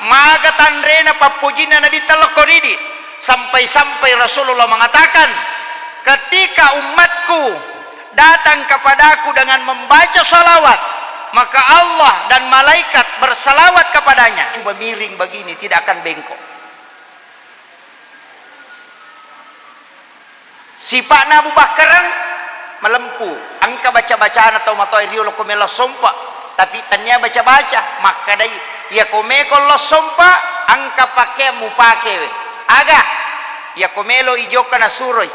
maga tandrena papujina Nabi talakoridi, sampai-sampai Rasulullah mengatakan, ketika umatku datang kepadaku dengan membaca salawat, maka Allah dan malaikat bersalawat kepadanya. Coba miring begini, tidak akan bengkok. Sifatnya Abu Bakaran melempu, angka baca-bacaan atau matoi riolo komelo sompa, tapi tanya baca-baca, maka dari ya komeko lo sompa, angka pakai mu pakai we. Aga, ya komelo ijoka na suroi.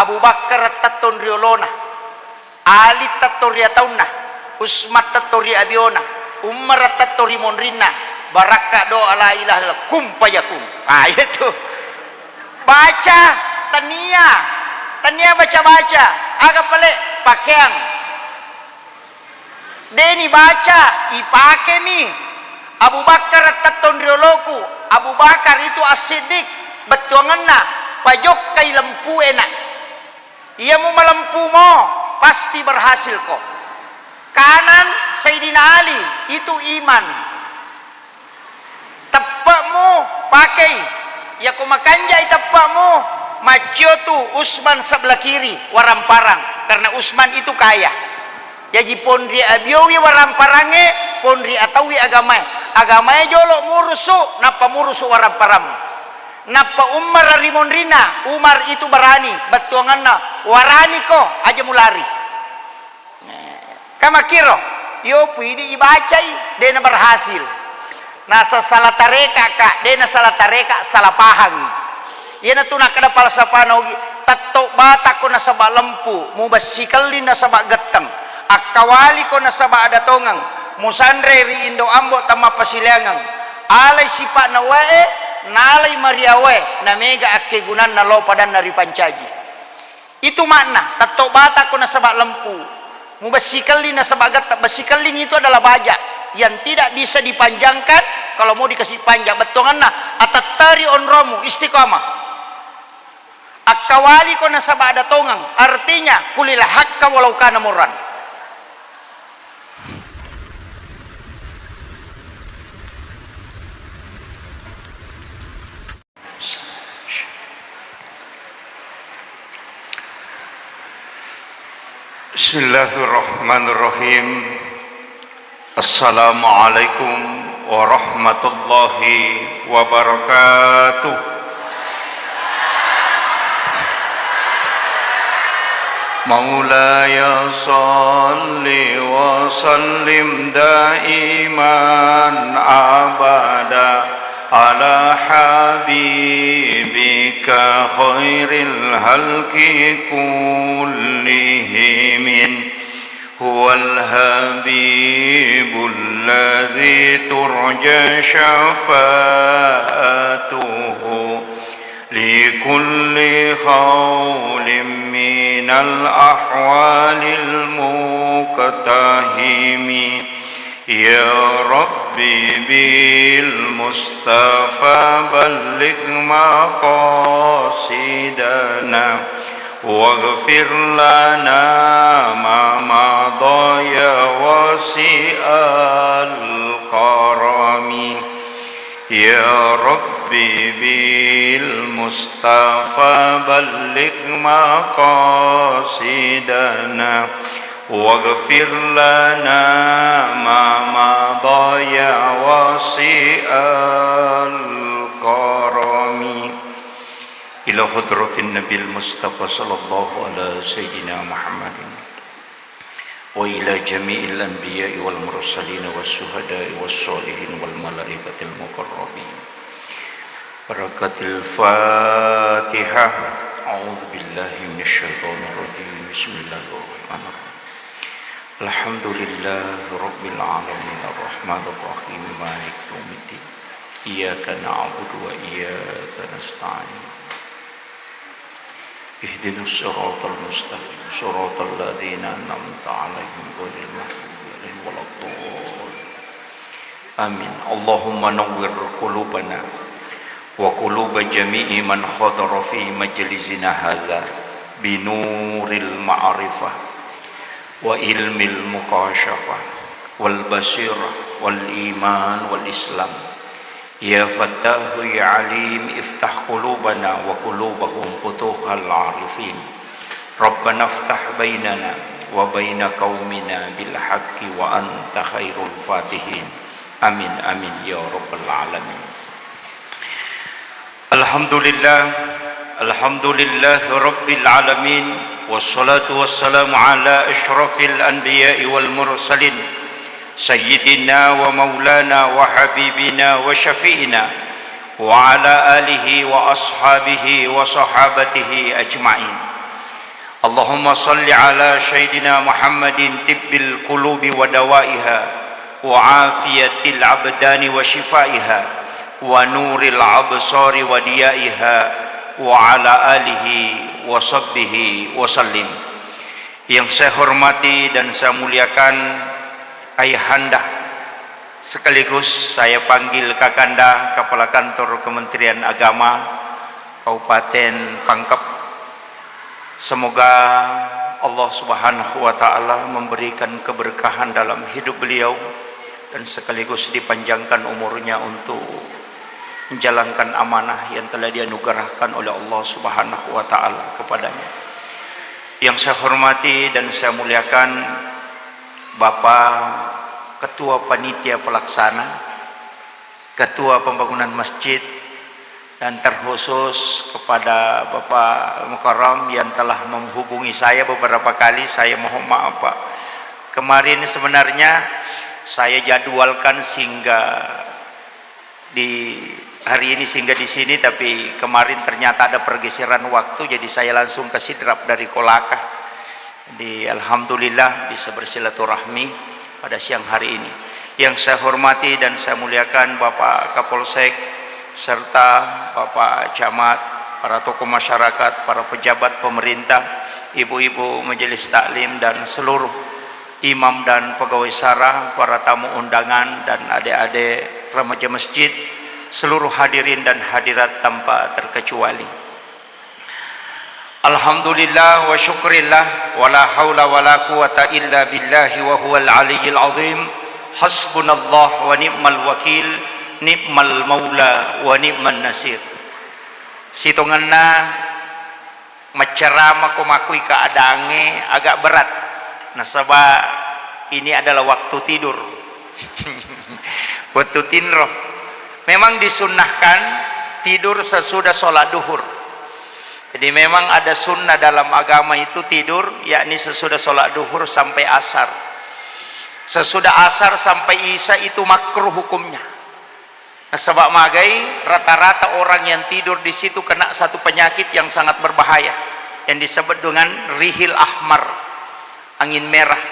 Abu Bakar taton riolona, Ali taton riatauna, Usmat taton riabiona, Umar taton rimonrina, Baraka doa la ilaha illallah kum payakun. Ah itu. Baca tania baca-baca, agak pelik pakaian. Deni baca, ipake mi. Abu Bakar taton rioloku, Abu Bakar itu as-siddiq, betuanganna, pajok kai lempu enak. Ia mau melempu mo, pasti berhasil kok. Kanan Sayyidina Ali, itu iman. Tepakmu pakai, ya kumakanjai tepakmu, macio tu Usman sebelah kiri, waramparang, karena Usman itu kaya. Jadi pondri abiowi waramparange, pondri atawi agamanya jolok murusu, napa murusu waramparang. Napa Umar rimonrina, Umar itu berani, betuanganna warani ko aja mulari. Kama kiro, yo puidi ibacai, dena berhasil. Nasa salah tareka kak, dena salah tareka salah paham. Yana tunak kada pala sapanogi, tato bata ko nasaba lempu, mubasikalin nasaba geteng, akawali ko nasaba ada tongang, musandre ri indo ambo tama pasilangang, alay sipa na wae, nalay mariawe, na mega akke gunan na lopadan na ripancaji. Itu makna, tato bata ko nasaba lempu, mubasikalin nasaba geteng, basikalin itu adalah bajak yang tidak bisa dipanjangkan. Kalau mau dikasih panjang, betonganna atatari onromu istiqamah. Akawali ko nasaba ada tongang, artinya kulil hakka walau kana murran. Bismillahirrahmanirrahim. Assalamualaikum warahmatullahi wabarakatuh. Maulaya salli wa sallim daiman abada ala habibika khairil halqi kullihim. Huwal habibul ladzi turja syafa'atuhu likulli khawlim minal ahwalil muqtahimi. Ya Rabbi bil Mustafa balligh maqasidana waghfir lana ma madha ya wasi'al karami. Ya Rabbi bil Mustafa balligh maqasidana waghfir lana ma madha ya wasi'al karami. Ila hadratin Nabil Mustafa sallallahu ala sayyidina Muhammadin wa ila jami'il anbiya'i wal mursalin was syuhada'i was sholihin wal malaikatil muqarrabin. Barakatil Fatihah. A'udzu billahi minasyaitonir rajim. Bismillahirrahmanirrahim. Alhamdulillahi rabbil alamin arrahmanir rahim maliki yaumiddin. Iyyaka na'budu wa iyyaka nasta'in. Ihdinas siratal mustaqim siratal ladzina an'amta 'alaihim ghairil maghdubi 'alaihim waladdallin. Amin. Allahumma nawwir qulubana wa quluba jami'i man hadara fi majlisina hadza binuril ma'rifah wa ilmil muqasyafah wal basirah wal iman wal islam يا فتاه يا عليم افتح قلوبنا وقلوبهم فتوح العارفين ربنا افتح بيننا وبين قومنا بالحق وأنت خير الفاتحين آمين آمين يا رب العالمين. الحمد لله رب العالمين والصلاة والسلام على أشرف الأنبياء والمرسلين سيدنا ومولانا وحبيبنا وشفيعنا وعلى آله وأصحابه وصحابته أجمعين. اللهم صل على سيدنا محمد طب القلوب ودوائها وعافية الأبدان وشفائها ونور الأبصار وديائها وعلى آله وصحبه وسلم. Yang saya hormati dan saya muliakan Ayahanda, sekaligus saya panggil Kakanda, Kepala Kantor Kementerian Agama Kabupaten Pangkep. Semoga Allah Subhanahu wa taala memberikan keberkahan dalam hidup beliau dan sekaligus dipanjangkan umurnya untuk menjalankan amanah yang telah dianugerahkan oleh Allah Subhanahu wa taala kepadanya. Yang saya hormati dan saya muliakan Bapak Ketua Panitia Pelaksana, Ketua Pembangunan Masjid, dan terkhusus kepada Bapak Mukarram yang telah menghubungi saya beberapa kali. Saya mohon maaf Pak, kemarin sebenarnya saya jadwalkan singgah di hari ini, singgah di sini, tapi kemarin ternyata ada pergeseran waktu, jadi saya langsung ke Sidrap dari Kolaka. Jadi alhamdulillah bisa bersilaturahmi pada siang hari ini. Yang saya hormati dan saya muliakan Bapak Kapolsek serta Bapak Camat, para tokoh masyarakat, para pejabat pemerintah, ibu-ibu majelis taklim dan seluruh imam dan pegawai syara, para tamu undangan dan adik-adik remaja masjid, seluruh hadirin dan hadirat tanpa terkecuali. Alhamdulillah wa syukrillah wa la hawla wa la quwata illa billahi wa huwal aliyyil azim. Hasbunallah wa ni'mal wakil, ni'mal maula wa ni'man nasir. Situnganna macerama kumakui keadaannya agak berat. Nasabah ini adalah waktu tidur. Waktu tinroh. Memang disunnahkan tidur sesudah sholat duhur. Jadi memang ada sunnah dalam agama itu tidur, yakni sesudah sholat duhur sampai asar. Sesudah asar sampai isya itu makruh hukumnya. Nah, sebab magai rata-rata orang yang tidur di situ kena satu penyakit yang sangat berbahaya yang disebut dengan rihil ahmar, angin merah.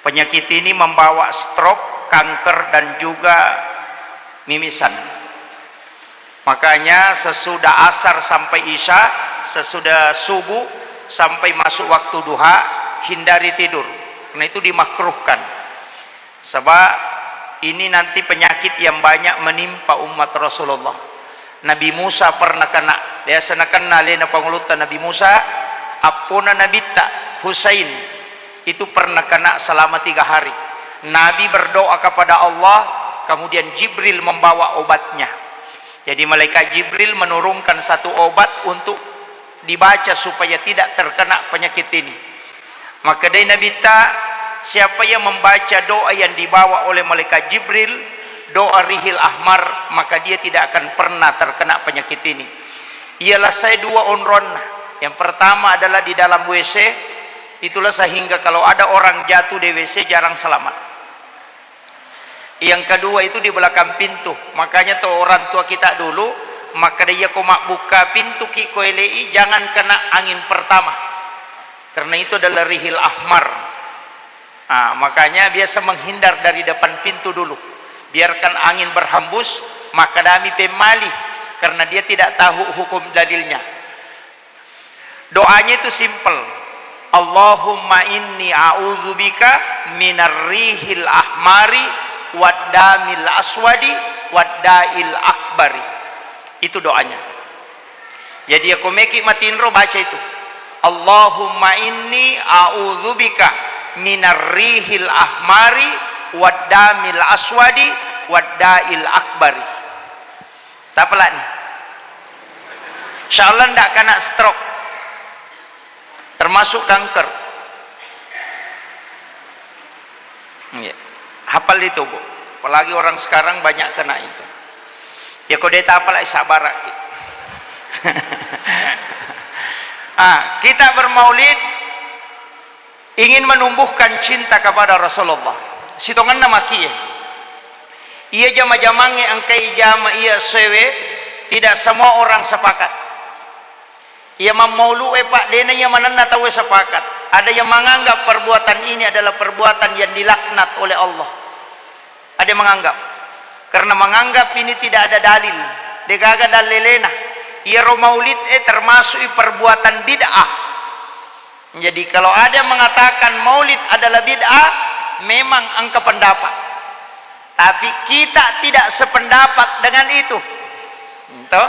Penyakit ini membawa stroke, kanker dan juga mimisan. Makanya sesudah asar sampai isya, sesudah subuh sampai masuk waktu duha, hindari tidur. Karena itu dimakruhkan. Sebab ini nanti penyakit yang banyak menimpa umat Rasulullah. Nabi Musa pernah kena. Dia kena lena pangulutan Nabi Musa. Apuna Nabita Husain itu pernah kena selama 3 hari. Nabi berdoa kepada Allah, kemudian Jibril membawa obatnya. Jadi malaikat Jibril menurunkan satu obat untuk dibaca supaya tidak terkena penyakit ini. Maka dari Nabi siapa yang membaca doa yang dibawa oleh malaikat Jibril, doa rihil ahmar, maka dia tidak akan pernah terkena penyakit ini. Ialah saya 2 onron. Yang pertama adalah di dalam WC. Itulah sehingga kalau ada orang jatuh di WC jarang selamat. Yang kedua itu di belakang pintu. Makanya tuh orang tua kita dulu, maka dia komak buka pintu ki koelei, jangan kena angin pertama. Karena itu adalah rihil ahmar. Makanya biasa menghindar dari depan pintu dulu. Biarkan angin berhembus, maka dami pemalih karena dia tidak tahu hukum dalilnya. Doanya itu simple. Allahumma inni a'udzubika minar rihil ahmari waddamil aswadi waddail akbari. Itu doanya. Jadi aku meki matinro baca itu. Allahumma inni a'udzubika minar rihil ahmari waddamil aswadi waddail akbari. Tak apalah nih. Insyaallah ndak kena stroke. Termasuk kanker. Ya. Hafal itu, Bu. Apalagi orang sekarang banyak kena itu. Ya kau deta apalah sabar. Kita bermaulid ingin menumbuhkan cinta kepada Rasulullah. Sitongan nama kia. Ia jama-jamange angkai jama ia sewe, tidak semua orang sepakat. Ia memaulu pak dena yang manana tahu sepakat. Ada yang menganggap perbuatan ini adalah perbuatan yang dilaknat oleh Allah. Ada yang menganggap. Karena menganggap ini tidak ada dalil. Degaga dalilena. Ia maulid termasuk perbuatan bid'ah. Jadi kalau ada yang mengatakan maulid adalah bid'ah, memang angka pendapat. Tapi kita tidak sependapat dengan itu. Entah?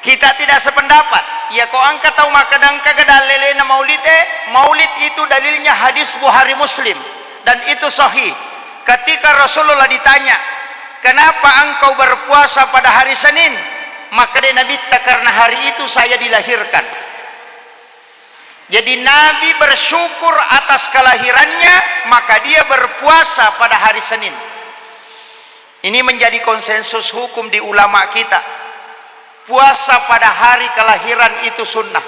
Kita tidak sependapat. Ya kau angkat tahu makadang kagadalelena maulid maulid itu dalilnya hadis Bukhari Muslim dan itu sahih. Ketika Rasulullah ditanya, "Kenapa engkau berpuasa pada hari Senin?" Maka dia Nabi, "Karena hari itu saya dilahirkan." Jadi Nabi bersyukur atas kelahirannya, maka dia berpuasa pada hari Senin. Ini menjadi konsensus hukum di ulama kita. Puasa pada hari kelahiran itu sunnah.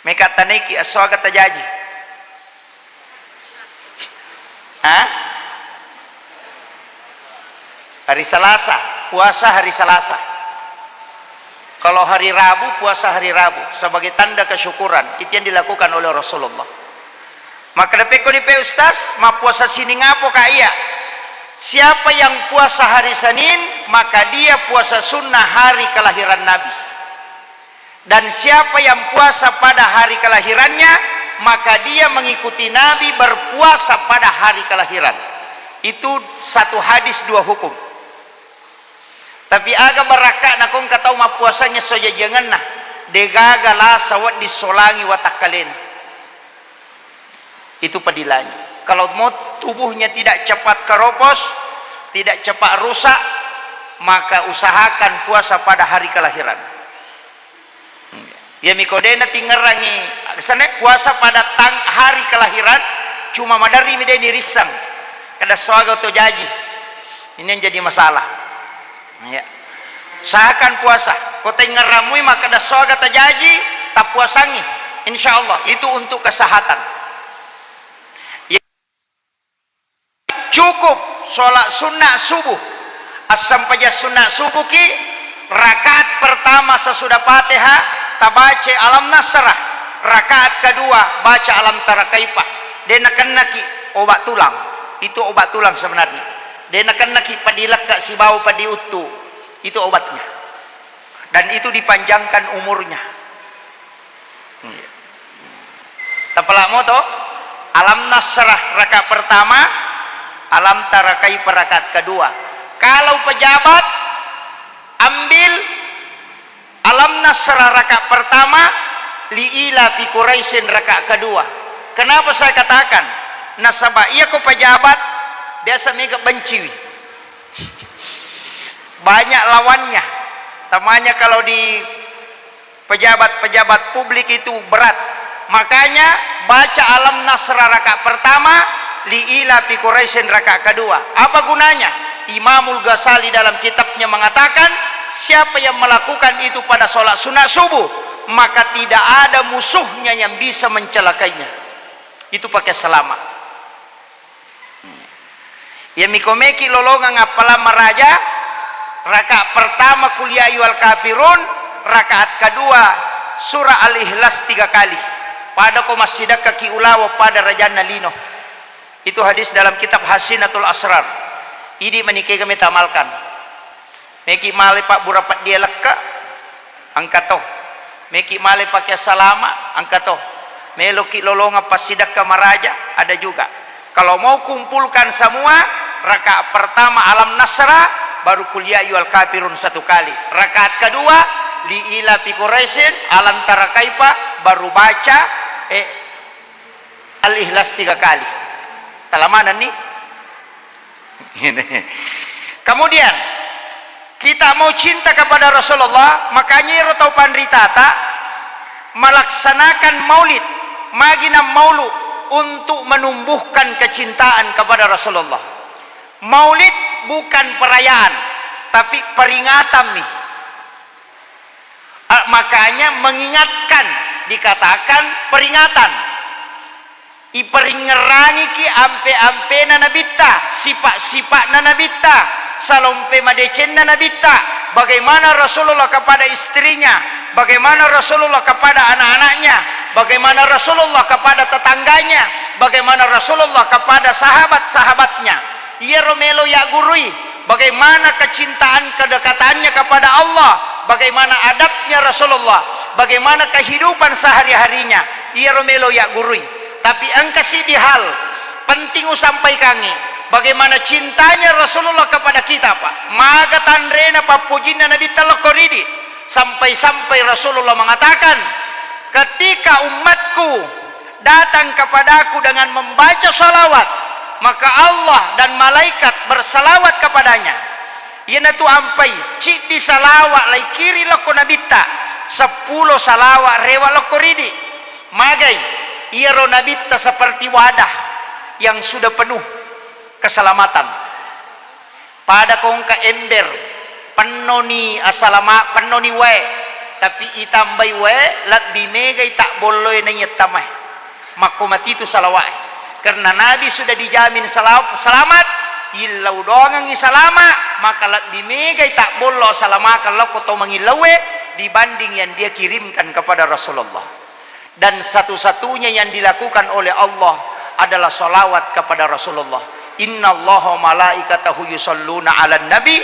Mereka taniki aswaga tajaji. Hari Selasa, puasa hari Selasa. Kalau hari Rabu, puasa hari Rabu sebagai tanda kesyukuran. Itu yang dilakukan oleh Rasulullah. Maka depeko ni pe ustaz, ma puasa sini ngapo ka iya? Siapa yang puasa hari Senin, maka dia puasa sunnah hari kelahiran Nabi. Dan siapa yang puasa pada hari kelahirannya, maka dia mengikuti Nabi berpuasa pada hari kelahiran. Itu satu hadis dua hukum. Tapi aga baraka na kung katau ma puasanya soja jangan nah. Degaga la sawat disolangi watakalen. Itu padilanya. Kalau mau tubuhnya tidak cepat keropos, tidak cepat rusak, maka usahakan puasa pada hari kelahiran. Ya mikodena tinggarangi kesana puasa pada hari kelahiran cuma madari mideni risang. Kada soaga to jaji. Ini yang jadi masalah. Ya. Usahakan puasa. Kau tinggaramui maka kada soaga tajaji tak puasangi. Insyaallah itu untuk kesehatan. Cukup sholat sunnah subuh. Asam paja sunnah subuh ki rakaat pertama sesudah Fatihah tabaca alam nasrah. Rakaat kedua baca alam tarakaipah. Dia nak naki obat tulang. Itu obat tulang sebenarnya. Dia nak naki padilak kak si bau padi utu. Itu obatnya. Dan itu dipanjangkan umurnya. Tapalak mo to? Alam nasrah rakaat pertama, alam tarakai rakaat kedua. Kalau pejabat ambil alam nasrah rakaat pertama, liila fi Quraisyin rakaat kedua. Kenapa saya katakan nasabah iya ko pejabat biasa mereka benci. Banyak lawannya. Tamanya kalau di pejabat-pejabat publik itu berat. Makanya baca alam nasrah rakaat pertama, liila fi Quraisyin rakaat kedua. Apa gunanya? Imamul Ghazali dalam kitabnya mengatakan, siapa yang melakukan itu pada sholat sunat subuh, maka tidak ada musuhnya yang bisa mencelakainya. Itu pakai selamat. Ya mikomeki lolongan apalah meraja, rakaat pertama kuliah ayyuhal kafirun, rakaat kedua surah Al-Ikhlas 3 kali. Pada ko masjidak kaki ulawa pada rajana lino. Itu hadis dalam kitab Hasinatul Asrar. Ini menikah kami tamalkan. Meki male pak burapat dia leka, angkato. Meki male pakai salama, angkato. Meloki lolonga pasidak kamaraja, ada juga. Kalau mau kumpulkan semua, rakaat pertama alam nasra, baru kuliah ayyuhal kafirun 1 kali. Rakaat kedua, liila fi Quraisyin, alam tarakaipa, baru baca Al-Ikhlas 3 kali. Talamanan nih. Kemudian kita mau cinta kepada Rasulullah, makanya iro tau pandritata melaksanakan maulid, magina maulu untuk menumbuhkan kecintaan kepada Rasulullah. Maulid bukan perayaan, tapi peringatan nih. Makanya mengingatkan, dikatakan peringatan. Iperingerani ki ampe-ampe na nabita, sifat-sifat na nabita, salompe madecen na nabita, bagaimana Rasulullah kepada istrinya, bagaimana Rasulullah kepada anak-anaknya, bagaimana Rasulullah kepada tetangganya, bagaimana Rasulullah kepada sahabat-sahabatnya. Ia romelo ya gurui, bagaimana kecintaan kedekatannya kepada Allah, bagaimana adabnya Rasulullah, bagaimana kehidupan sehari-harinya. Ia romelo ya gurui. Tapi angkasi di hal penting sampai kangi bagaimana cintanya Rasulullah kepada kita, Pak. Maka tandrena papujina Nabi talakoridi sampai-sampai Rasulullah mengatakan, ketika umatku datang kepadaku dengan membaca salawat, maka Allah dan malaikat bersalawat kepadanya. Ina tu ampai cik di salawat lai kiri loko nabita 10 salawat rewa lokoridi magai. Ia ronabita seperti wadah yang sudah penuh keselamatan. Pada kongka ember penoni asalama penoni we, tapi itambai we lebih mega tak boleh nanyet tamai. Makomati itu salawat. Karena Nabi sudah dijamin selamat, ilau doang salama, maka lebih mega tak boleh salama kalau kau mengilawe dibanding yang dia kirimkan kepada Rasulullah. Dan satu-satunya yang dilakukan oleh Allah adalah salawat kepada Rasulullah. Inna Allaha malaikatahu yusalluna ala nabi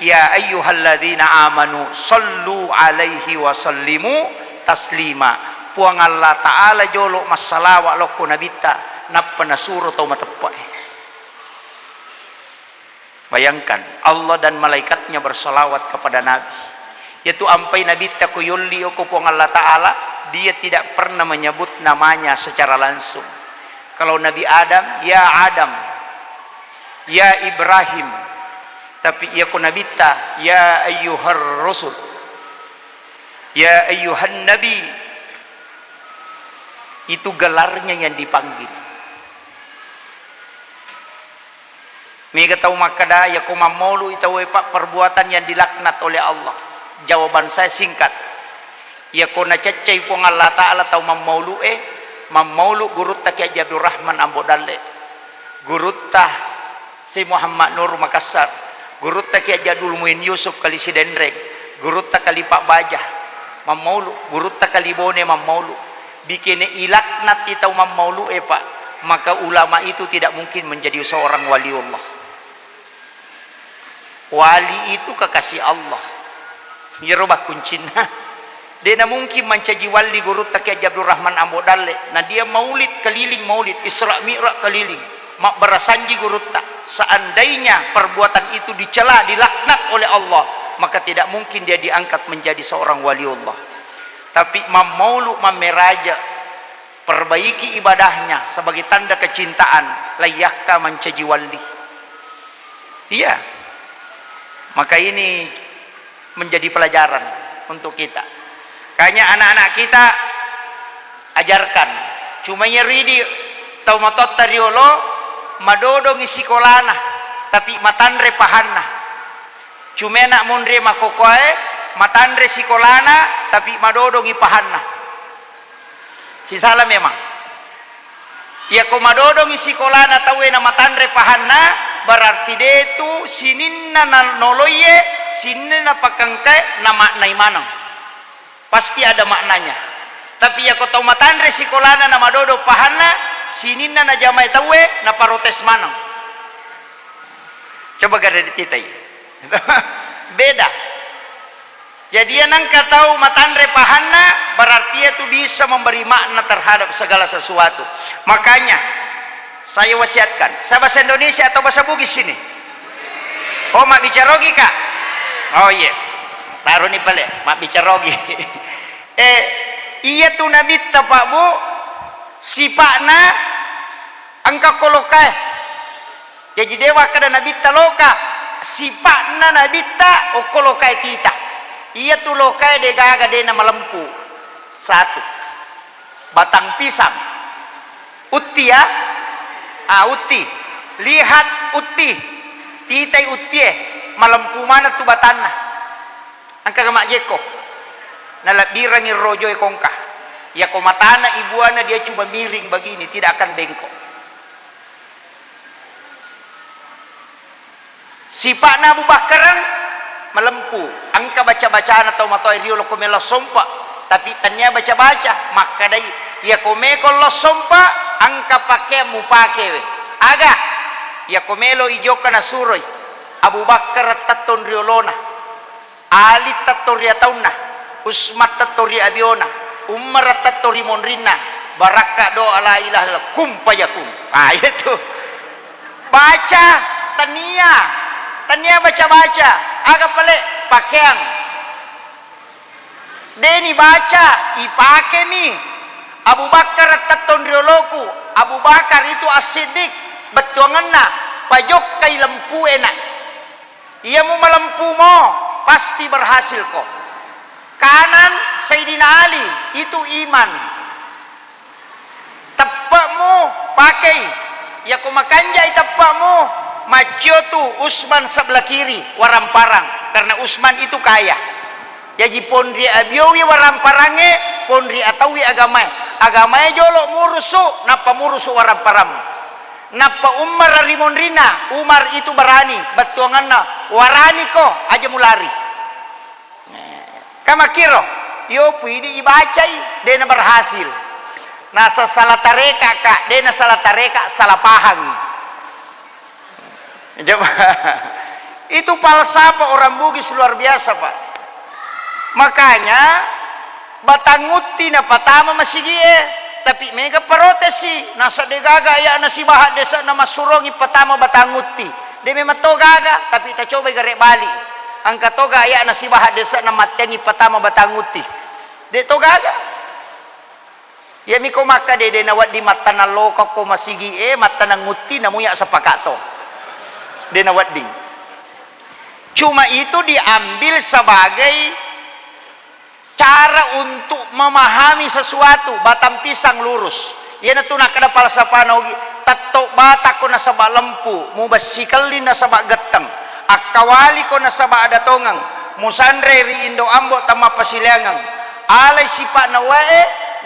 ya ayyuhalladzina amanu sallu alaihi wa sallimu taslima. Puang Allah Ta'ala jolo masalawat loko nabita nappa nasuro tau matepai. Bayangkan Allah dan malaikatnya bersalawat kepada Nabi. Yaitu ampai nabita kuyulli ko puang Allah Ta'ala, dia tidak pernah menyebut namanya secara langsung. Kalau Nabi Adam, ya Ibrahim. Tapi ia ku nabita, ya ayyuhar rasul, ya ayyuhan nabi. Itu gelarnya yang dipanggil. Mega tahu makada ya ku mamolu itawe pak perbuatan yang dilaknat oleh Allah. Jawaban saya singkat. Ya kona cecai pun Allah Ta'ala tau mammaulu gurutta Ki Haji Abdul Rahman Ambodalle, gurutta si Muhammad Nur Makassar, gurutta Ki Haji Abdul Muin Yusuf kali si Dendreng, gurutta kali Pak Bajah mammaulu, gurutta kali Bone mammaulu. Bikin ilaknat kita mammaulu Pak, maka ulama itu tidak mungkin menjadi seorang waliullah. Wali itu kekasih Allah. Ya robah kuncina. Dia mungkin mencaji wali guru Ki Haji Abdul Rahman Ambodalle. Nah dia maulid keliling maulid, Isra Mi'raj keliling. Mak berasanji guru tak. Seandainya perbuatan itu dicela, dilaknat oleh Allah, maka tidak mungkin dia diangkat menjadi seorang waliullah. Tapi mamaulu mameraja, perbaiki ibadahnya sebagai tanda kecintaan, layakkah mencaji wali. Iya. Maka ini menjadi pelajaran untuk kita. Kayaknya anak-anak kita ajarkan. Cuma nyeridi tau matot tariolo madodong isikolana tapi matanre pahanna. Cuma nak mundre makokoe matanre sikolana tapi madodong ipahanna. Si salah memang. Ya ko madodong isikolana tawe na matanre pahanna berarti detu sininna noloye sininna pakangkai nama naimanang. Pasti ada maknanya. Tapi ya kau tahu matan resikolana nama dodo pahana sininna na jamai tawe na parotes manang. Coba gada dititai. Beda. Jadi yang nangka tahu matan repahana berarti itu bisa memberi makna terhadap segala sesuatu. Makanya saya wasiatkan, saya bahasa Indonesia atau bahasa Bugis sini? Oh, mak bicarogi kak? Oh iya. Taruh ni pale, mak bicarogi. Iya tu nabi Pak Bu, sipakna angka kolokai. Jadi dewa kada nabita loka sipatna nabita okolokai tita. Iya tu lokai de gaga de na malempu. Satu. Batang pisang. Utti ya. Utti. Lihat utti. Titai utti malempu mana tu batanna. Angka gamak jeko. Nalabirangin rojo kongka. Ya komatana ibuana dia cuma miring begini, tidak akan bengkok. Sipakna Abu Bakaran melempu. Angka baca-bacaan atau matoi riolo komelo sompa. Tapi tanya baca-baca. Maka dari ya komeko lo sompa. Angka pakai mu pakai we. Aga. Ya komelo ijoka na suroi. Abu Bakar taton riolona. Ali taton riatauna. Usmat taton riabiona. Umar taton rimonrina. Baraka doa la ilaha illallah. Kumpayakum. Itu. Baca. Tania baca-baca. Agak pelik pakaian. Deni baca. Ipake mi. Abu Bakar taton rioloku. Abu Bakar itu asidik. Betuanganna. Pajok kai lempu enak. Ia mu melempu mo. Pasti berhasil kok. Kanan Sayyidina Ali. Itu iman. Tepakmu pakai. Ya kumakanjai tepakmu. Macio tu Usman sebelah kiri waramparang karena Usman itu kaya. Jadi pondri abiowi waramparange pondri atawi agamae jolok murusu napa murusu waramparang. Napa Umar rimonrina Umar itu berani betuanganna warani ko aja mulari. Kama kiro yo puidi ibacai dena berhasil. Nasa salah tareka kak dena salah tareka salah paham. Coba. Itu falsafah orang Bugis luar biasa, Pak. Makanya batanguti na patama masigie, tapi mega protesi nasa degaga ya nasi bahat desa nama surongi patama batanguti. De memang to gaga, tapi kita coba garek bali. Angka toga ya nasi bahat desa nama tengi patama batanguti. De to gaga. Ya miko maka de nawat di matana loka ko masigie, matana nguti namuya sapakato. Dena wadding. Cuma itu diambil sebagai cara untuk memahami sesuatu. Batang pisang lurus. Yana tu nak kada falsafah naugi. Tato bata ko nasaba lempu. Mubasikal din nasaba getang. Akawali ko nasaba ada tongang. Musandre ri indo ambo tama pasilangang. Alay sipa na wae.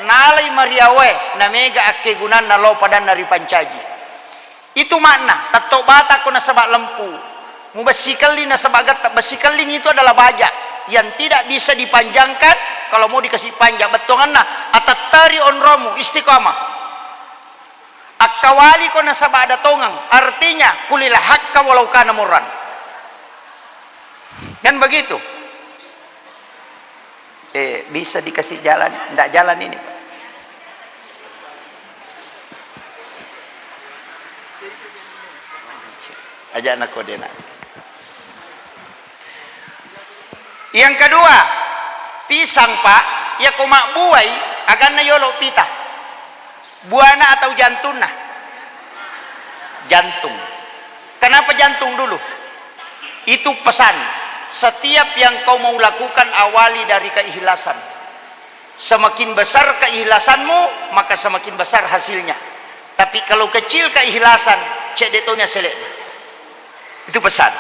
Nalay mariawe. Na mega akegunan na lo padan nari pancaji. Itu makna tato bata ko nasaba lempu. Mubasikalin nasaba gatta. Basikalin itu adalah bajak yang tidak bisa dipanjangkan kalau mau dikasih panjang. Betonganna atatari onromu istiqamah. Akawali ko nasaba ada tongang. Artinya kulilah hakka walau kana murran. Kan begitu. Bisa dikasih jalan, enggak jalan ini, Pak. Ajak nak kodena. Yang kedua, pisang, Pak, ya komak buai agan na yolo pita. Buana atau jantungna? Jantung. Kenapa jantung dulu? Itu pesan. Setiap yang kau mau lakukan awali dari keikhlasan. Semakin besar keikhlasanmu, maka semakin besar hasilnya. Tapi kalau kecil keikhlasan, cek detonya selek. Itu pesan.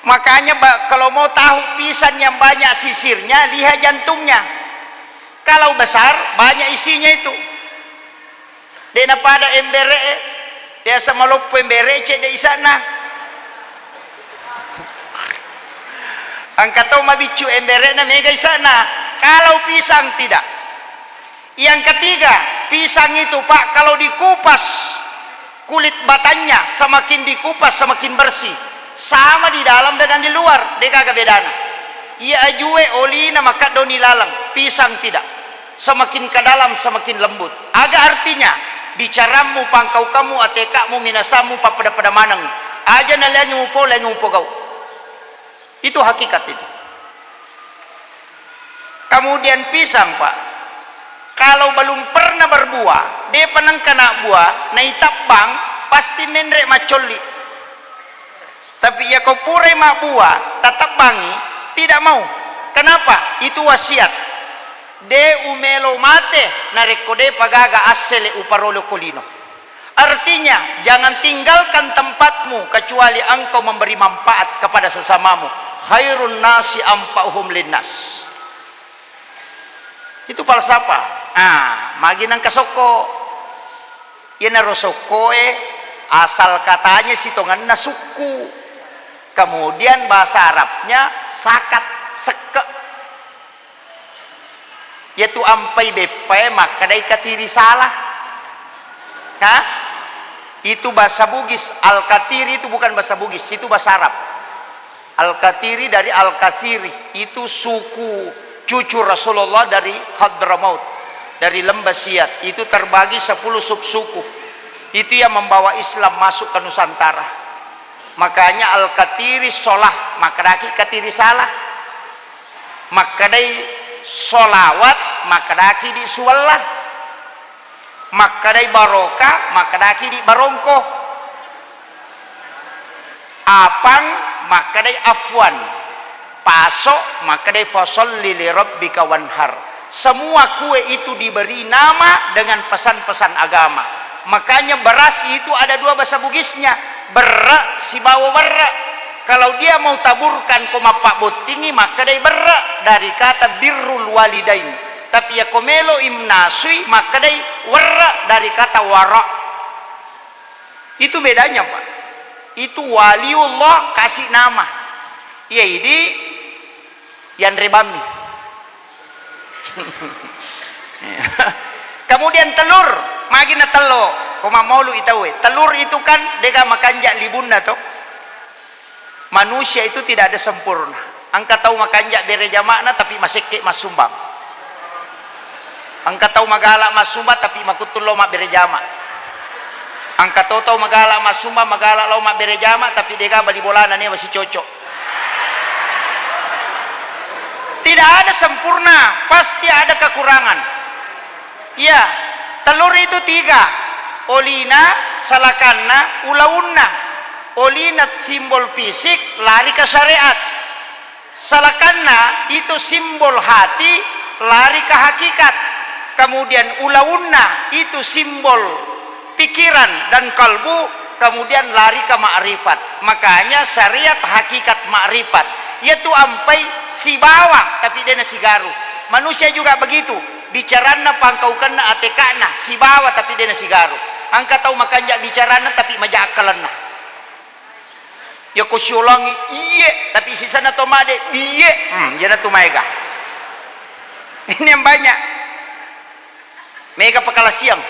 Makanya kalau mau tahu pisang yang banyak sisirnya, lihat jantungnya. Kalau besar, banyak isinya itu. Dena pada embere, biasa melupu embere cek di sana. Angkat mabicu embere na mega di sana. Kalau pisang tidak. Yang ketiga, pisang itu, Pak, kalau dikupas kulit batangnya semakin dikupas semakin bersih. Sama di dalam dengan di luar, dia kagak bedana. Ia ajue olina maka doni lalang. Pisang tidak. Semakin ke dalam semakin lembut. Agak artinya bicaramu pangkau kamu atekamu minasamu pada manang. Aja nalanya ngupo lagi ngupo kau. Itu hakikat itu. Kemudian pisang, Pak, kalau belum pernah berbuah, dia penang kena buah, naik tabang, pasti nendre macoli. Tapi ya kau pure mak buah tetap bangi tidak mau. Kenapa? Itu wasiat. De umelo mate narekode pagaga asele uparolo kolino. Artinya jangan tinggalkan tempatmu kecuali engkau memberi manfaat kepada sesamamu. Khairun nasi ampauhum linnas. Itu falsafah. Magi nang kasoko. Ina rosokoe asal katanya sitongan na suku. Kemudian bahasa Arabnya sakat seke. Yaitu ampai bepe maka dai katiri salah. Itu bahasa Bugis. Al-Katiri itu bukan bahasa Bugis, itu bahasa Arab. Al-Katiri dari Al-Kasiri, itu suku cucu Rasulullah dari Hadramaut, dari lembah Siat. Itu terbagi 10 subsuku. Itu yang membawa Islam masuk ke Nusantara. Makanya Al-Katiri solah, maka daki katiri salah. Maka dai solawat, maka daki di suallah. Maka dai barokah, maka daki di barongko. Apang, maka dai afwan. Pasok, maka dai fasolli li rabbika wanhar. Semua kue itu diberi nama dengan pesan-pesan agama. Makanya beras itu ada 2 bahasa Bugisnya. Berra, si bawa berra. Kalau dia mau taburkan koma pak botingi, maka dai berra dari kata birrul walidain. Tapi ya komelo imnasui, maka dai warra dari kata wara. Itu bedanya, Pak. Itu waliullah kasih nama. Ya ini yang rebami. Kemudian telur, magina telo, koma maulu itawe. Telur itu kan dega makanjak libunna toh. Manusia itu tidak ada sempurna. Angka tahu makanjak bere jamakna tapi maseke masumbang. Angka tahu magala masumba tapi makutullo mak bere jamak. Angka tahu magala masumba magala lo mak bere jamak tapi dega bali bolana nih masih cocok. Tidak ada sempurna, pasti ada kekurangan. Ya, telur itu 3. Olina, salakanna, ulaunna. Olina simbol fisik, lari ke syariat. Salakanna itu simbol hati, lari ke hakikat. Kemudian ulaunna itu simbol pikiran dan kalbu, kemudian lari ke ma'rifat. Makanya syariat hakikat ma'rifat, yaitu ampai si bawah tapi dia si garu. Manusia juga begitu, bicarana pangkaukanna atekana si bawah tapi dia si garu. Angka tahu makanjak bicarana tapi maja akalanna. Ya kusyulangi iye tapi sisana to made iye. Jana tu maega. Ini yang banyak. Mega pakala siang.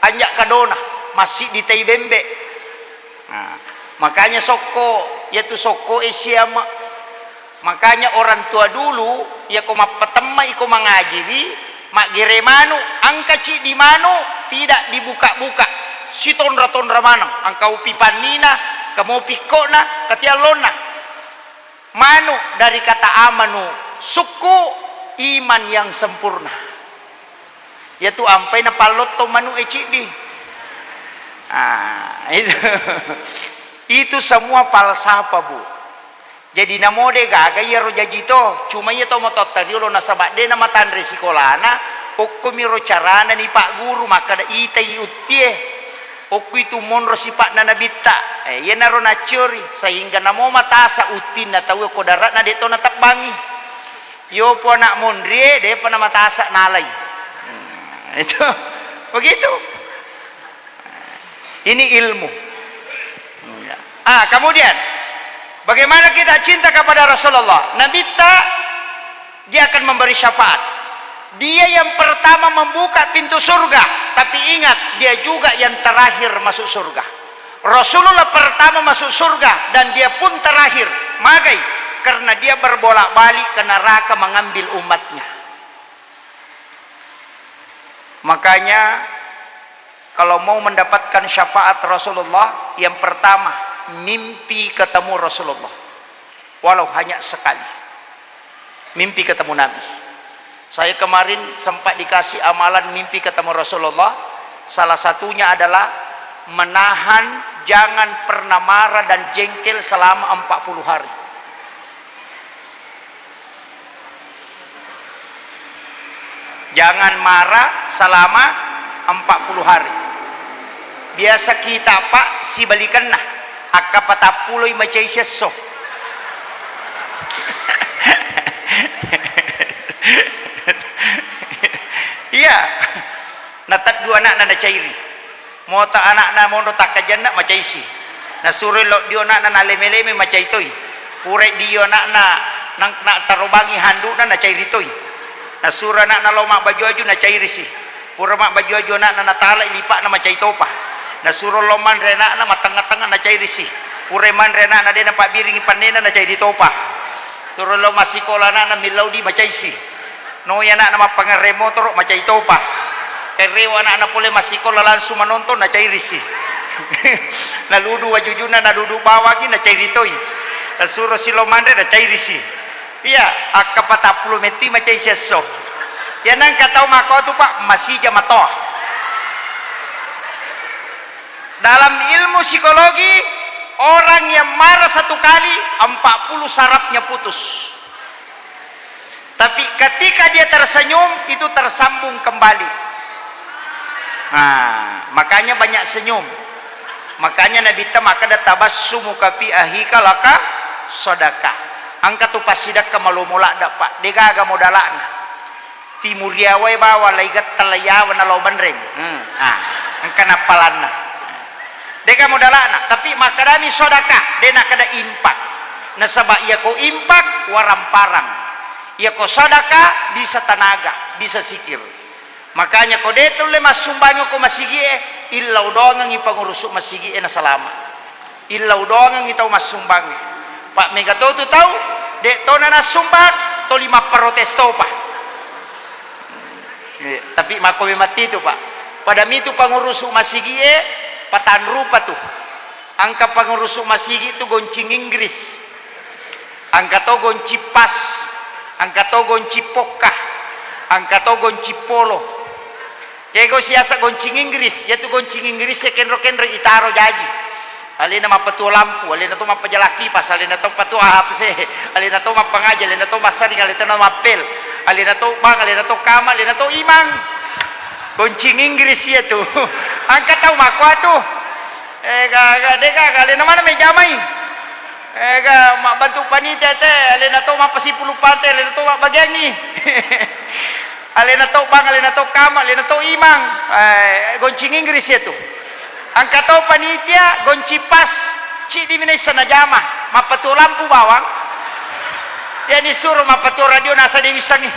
Anjak kadona masih di tai bembe. Makanya soko yaitu soko esiama. Makanya orang tua dulu ya koma petema iko mangaji mak geremanu angka ci di manu tidak dibuka-buka. Si tonra-tonra manang angka upi panina kamu pikona katialona. Manu dari kata amanu suku iman yang sempurna. Yaitu ampai na palotto manu ecidi. Itu semua falsafah, Bu. Jadi namode gaga ya rojajito cuma ya to motot tadi lo nasabak de nama tandre sikolana okko miro carana ni Pak Guru maka da itai utie okko itu monro si Pak Nanabitta ya naro nacuri sehingga namo matasa utin na tahu ko darat na deto na takbangi yo po anak mondrie de pa na matasa nalay itu begitu ini ilmu. Kemudian bagaimana kita cinta kepada Rasulullah? Nabi dia akan memberi syafaat. Dia yang pertama membuka pintu surga, tapi ingat dia juga yang terakhir masuk surga. Rasulullah pertama masuk surga dan dia pun terakhir. Magai karena dia berbolak-balik ke neraka mengambil umatnya. Makanya kalau mau mendapatkan syafaat Rasulullah, yang pertama mimpi ketemu Rasulullah walau hanya sekali, mimpi ketemu Nabi. Saya kemarin sempat dikasih amalan mimpi ketemu Rasulullah. Salah satunya adalah menahan, jangan pernah marah dan jengkel selama 40 hari. Jangan marah selama 40 hari. Biasa kita pak si balikan nah akka patapuloy macay seso. Iya. Natat dua anak na cairi. Mo ta anak na mo tak kajan na macay si. Na suri lo dio anak na leme-leme macay toy. Pure dio anak na tarubangi handu na cairi toy. Na sura anak na loma baju-baju na cairi si. Pura mak baju-baju anak na natala ilipa na macay topa. Na suro loman rena na matanga-tanga na cairi si. Pure man rena na de na pabiringi panena na cairi topa. Suro lo masikola na milaw di macay si. No ya na mapangare motor macay topa. Kay rewa na pole masikola langsung menonton na cairi si. Naludu wajujuna na dudu bawagi na cairi toy. Na suro si lomandre na cairi si. Iya, akka patapuluh meti macay seso. Yan ang kataw mako tu pak masih jamato. Dalam ilmu psikologi, orang yang marah satu kali 40 sarafnya putus. Tapi ketika dia tersenyum itu tersambung kembali. Nah, makanya banyak senyum. Makanya Nabi maka ada tabassumu kafi ahika laka sedekah. Angka tu pasidak kemalumula dapat degaga modalana timuria wai bawa laigat talayawan na loban ring angka napalanna dega modalana tapi makadami sodaka dena kada impak nasaba iya ko impak waramparang iya ko sodaka bisa tenaga bisa sikir makanya ko detul le masumbanyo ko masigie illa udongang ipangurusuk masigie na salama illa udongang itaw masumbangi Pak Megato tu tahu dek to na sumbang to 5 protesto pak. Tapi mako mati tu pak. Pada mitu pangurus masigi patan rupa tu. Angka pangurus masigi tu goncing Inggris. Angka to gonci pas. Angka to gonci pokah. Angka to gonci polo. Kego siasa goncing Inggris, yaitu goncing Inggris kenro-kenro itaro jaji. Alina mapatu lampu, alina to mapajalaki pas, alina to patu ahapse, alina to mapangaja, alina to masari, alina to mapel, alina to bang, alina to kama, alina to imang. Goncing Inggris ya tu. Angkat tahu makwa tu. Deka alina mana me jamai. Mak bantu panitia teh, alina to mapasipulu pantai, alina to bagiangi. Alina to bang, alina to kama, alina to imang. Goncing Inggris ya tu. Angkatau panitia gonci pas cik di mina sana jama mapatu lampu bawang dia disuruh mapatu radio nasa dewisangi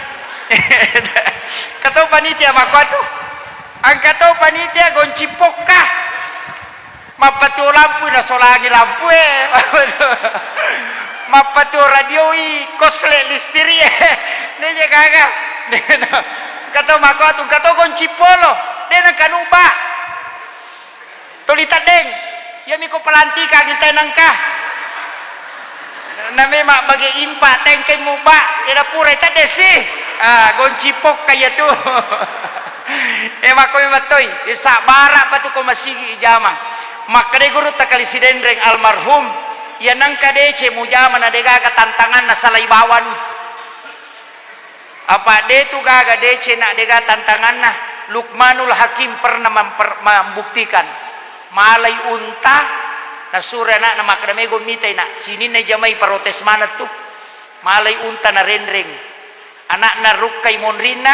katau panitia makwatu angkatau panitia gonci pokah mapatu lampu na solangi lampu mapatu radio kosle listiri neje kagak katau makwatu katau gonci polo dia nak kanuba tulitan deng ya miko pelantika kita nangka na memang bagi impa tengkai muba ira pura tade sih goncipok kaya tu mako matoy isa bara patu ko masigi ijama makade guru takali sidendreng almarhum ya nangka dece mujama na dega tantangan na salaibawan apa de tu gaga dece na dega tantangan na Luqmanul Hakim pernah membuktikan malay unta na sura na makramego mitay na sini na jamay protes manat tu malay unta na renreng anak na rukkay monrina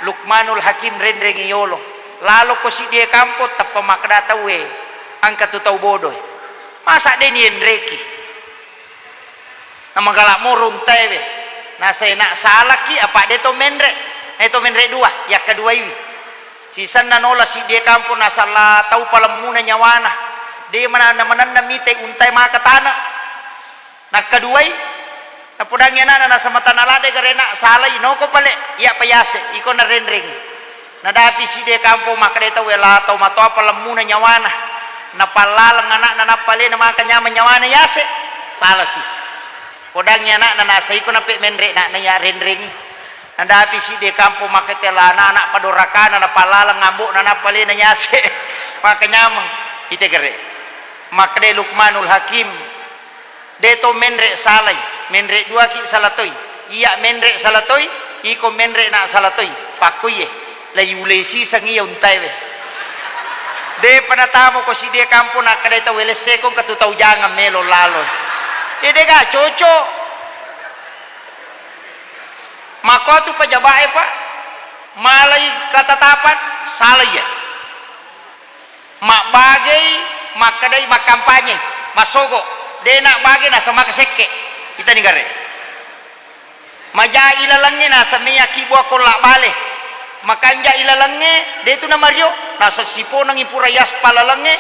Luqmanul Hakim renreng iyolo lalo ko si dia kampo tappa makdatawe ang katutaw bodoy masa din yenreki na magalak mo runtay nasa na salaki apa deto menre dua ya kedua iwi sisan na nola si dia kampo nasala tau palamuna nyawana dia mana mitay untay makatana nakaduay napudangnya na nasa mata nalade garena salay no ko pale ya payase iko na renring nadapi si dia kampo makadeta wela tau mato palamuna nyawana napalalang anak na napale na makanyama nyawana yase salah si podangnya na nasa iko na pe menre na ya renring Nanda si de kampo maketela anak padorakana na palala ngambok na napali na nyase makanya ite gere makde Luqmanul Hakim deto menre salai menre dua ki salatoi iya menre salatoi iko menre na salatoi pakuye la yulesi sangi untaiwe de panatamo ko si de kampo na kada ta welese ko katutaw jangan melo lalo ide ga coco mako tu pajabae pak malai katatapan salai ya mak bagai makadai mak kampanye masogo de nak bagai na sama keseke kita nigare maja ilalangnya na samia kibwa ko la bale makanja ilalange de tu na Mario nasa sipo nang ipura yas palalange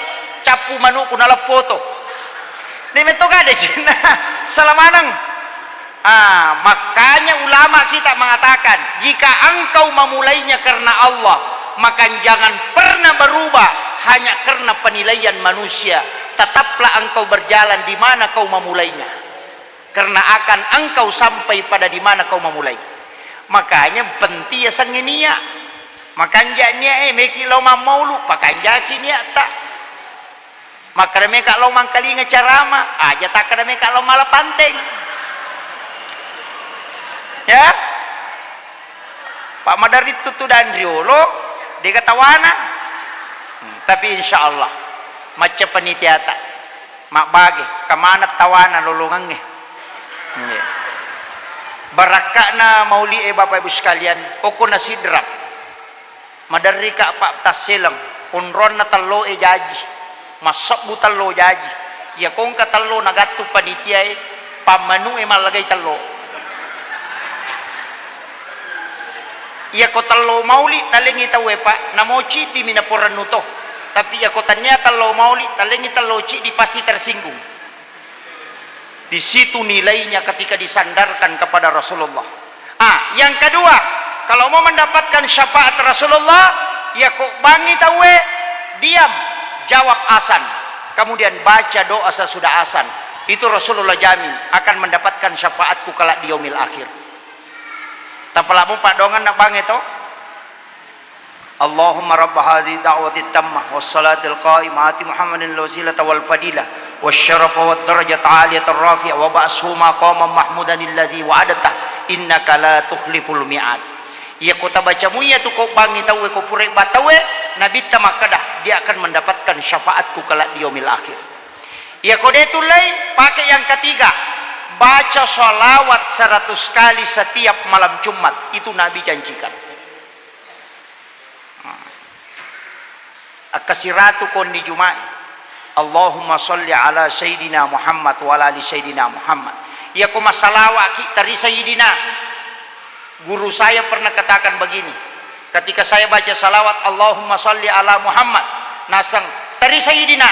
capu manu kunala foto de metoga de Cina salamanang makanya ulama kita mengatakan jika engkau memulainya karena Allah maka jangan pernah berubah hanya karena penilaian manusia tetaplah engkau berjalan di mana kau memulainya karena akan engkau sampai pada di mana kau memulai makanya penting ya sanginia makanya nia meki lo maulu pakanja kinia tak maka mereka lo mangkali ngecarama aja tak kada mereka lo malah panteng ya Pak Madari tutu dan riolo dia katawana tapi insyaallah macam penitiata mak bagi kemana tawana lolongannya barakakna mauli bapak ibu sekalian koko nasidrak madari ka pak taselang unron na talo jaji masok bu talo jaji ya kong ka talo nagatu panitia pamanu malagay talo ya ko talo mauli talingi tawe pak namochi di minaporan nuto tapi ya ko tanya talo mauli talingi talo ci di pasti tersinggung di situ nilainya ketika disandarkan kepada Rasulullah yang kedua kalau mau mendapatkan syafaat Rasulullah ya kok bangi tawe diam jawab asan kemudian baca doa sesudah asan itu Rasulullah jamin akan mendapatkan syafaatku kelak di yaumil akhir tapalamu pak dongan nak bangi to Allahumma rabb hadhihi da'wati tammah was salatil qa'imah ati Muhammadin al-wasilata wal fadilah wasyarafa wad darajat 'aliyatar rafi'a wa ba'shu maqaman mahmudan alladhi wa'adata innaka la tukhliful mi'ad ya kota baca muya tu kau bangi tawe kau purek batawe nabi tamakada dia akan mendapatkan syafaatku kelak di yaumil akhir ya kau detulai pakai yang ketiga baca sholawat 100 kali setiap malam Jumat itu nabi janjikan akasiratu kon di Jumat Allahumma salli ala sayyidina Muhammad wa ala ali sayyidina Muhammad ya kau masalawa ki tari sayyidina guru saya pernah katakan begini ketika saya baca salawat Allahumma salli ala Muhammad nasang tari sayyidina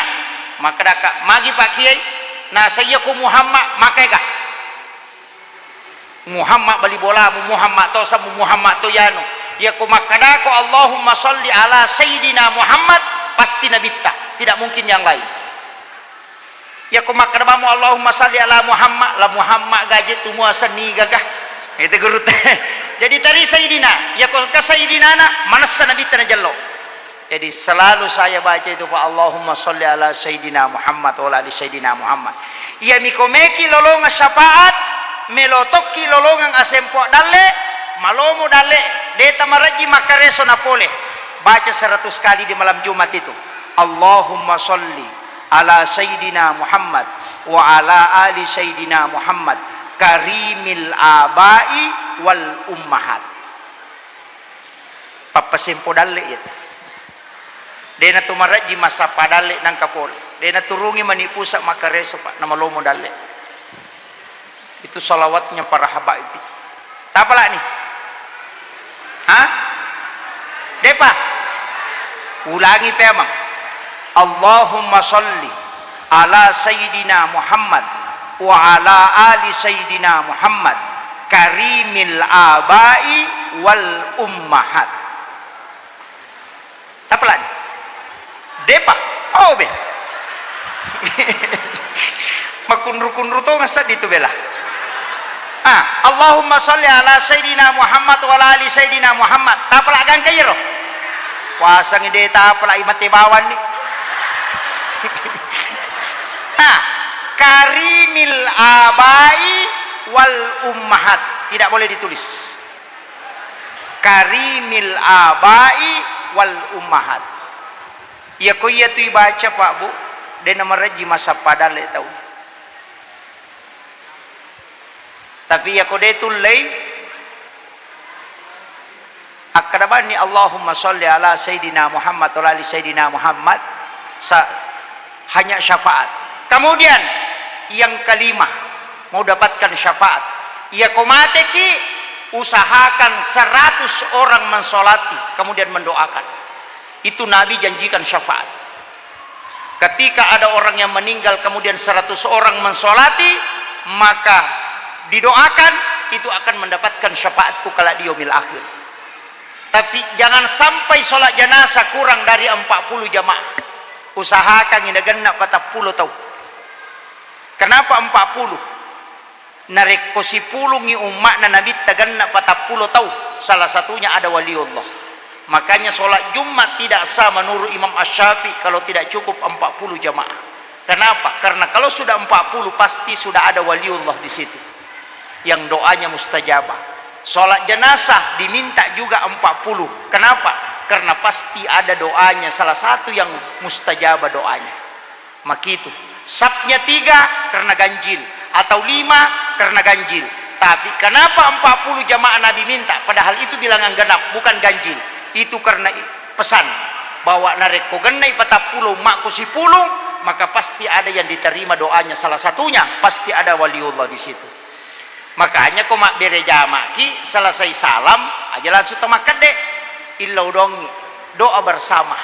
maka daka magi pak kiai na sayyaku Muhammad makai ka Muhammad bali bola Muhammad to samu Muhammad to yano ya ku makadako Allahumma salli ala sayyidina Muhammad pasti nabitta tidak mungkin yang lain ya ku makadamu Allahumma salli ala Muhammad la Muhammad gaje tu muasa ni gagah itu guru teh jadi tadi sayyidina ya kok ka sayyidina na manasa nabi tanajallo jadi selalu saya baca itu Pak Allahumma sholli ala sayyidina Muhammad wa ala ali sayyidina Muhammad ya mikomeki lolonga syafaat melotoki lolongan asempo dalle malomo dalle deta maraji makareso napole baca 100 kali di malam Jumat itu Allahumma sholli ala sayyidina Muhammad wa ala ali sayyidina Muhammad karimil abai wal ummahat papasempo dalle itu dena tumaraji masa padalle nang kapol dena turungi manipusa makareso pak nama lomo dalle itu salawatnya para habaib itu tapala nih depa ulangi pemang Allahumma sholli ala sayyidina Muhammad wa ala ali sayyidina Muhammad karimil abai wal ummahat tapalan depa oh be makunru-kunru to ngasa dito bela Allahumma sholli ala sayyidina Muhammad wa ala ali sayyidina Muhammad tapala gang kayro pasang ide tapala imate bawan ni Nah, karimil abai wal ummahat. Tidak boleh ditulis. Karimil abai wal ummahat. Ya ko iya tu baca Pak Bu. Dan nama raji masa padal tahu. Tapi ya ko de tulay akadabani Allahumma sholli ala Sayyidina Muhammad wa ali Sayyidina Muhammad hanya syafaat. Kemudian yang kelima mau dapatkan syafaat. Ya komate ki usahakan 100 orang mensolati kemudian mendoakan. Itu Nabi janjikan syafaat. Ketika ada orang yang meninggal kemudian 100 orang mensolati, maka didoakan, itu akan mendapatkan syafaatku kala di yaumil akhir. Tapi jangan sampai sholat jenazah kurang dari 40 jamaah. Usahakan ini genap 40 tahu. Kenapa 40? Narek kosi pulungi umat na Nabi tagenap 40 tahu. Salah satunya ada waliullah. Makanya sholat Jumat tidak sah menurut Imam Asy-Syafi'i kalau tidak cukup 40 jamaah. Kenapa? Karena kalau sudah 40 pasti sudah ada waliullah di situ. Yang doanya mustajabah. Sholat jenazah diminta juga 40. Kenapa? Karena pasti ada doanya. Salah satu yang mustajabah doanya. Maka itu. Sabnya 3 karena ganjil. Atau 5 karena ganjil. Tapi kenapa 40 jamaah Nabi minta? Padahal itu bilangan genap, bukan ganjil. Itu karena pesan bahwa nareko genai 40 makku si pulung, maka pasti ada yang diterima doanya. Salah satunya pasti ada waliullah di situ. Makanya kau mak bere jamaki selesai salam aja langsung tamak kede illau dongi doa bersama.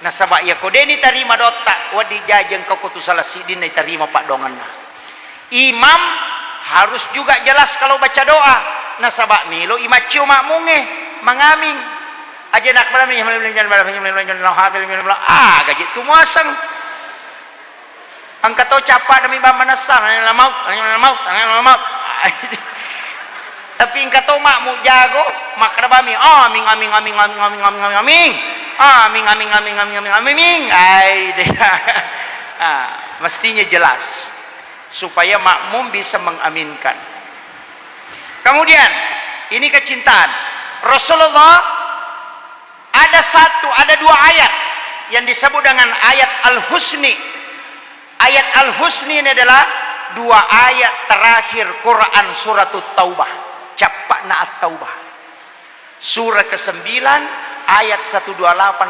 Nah sabak ya kau deni terima doa wadi jajeng kau kutu salah sidin terima pak donganna. Imam harus juga jelas kalau baca doa. Nah sabak milo imacio makmunge mangaming aja nak malam gaji tu muasang angkat to capa demi bamanasang maut. Tapi engkau tahu mak mu jago mak rabami amin ai deh. Mestinya jelas supaya makmum bisa mengaminkan. Kemudian ini kecintaan Rasulullah ada 2 ayat yang disebut dengan ayat Al-Husni. Ayat Al-Husni ini adalah 2 ayat terakhir Quran surat Taubah. Capakna At-Taubah. Surah ke-9 ayat 128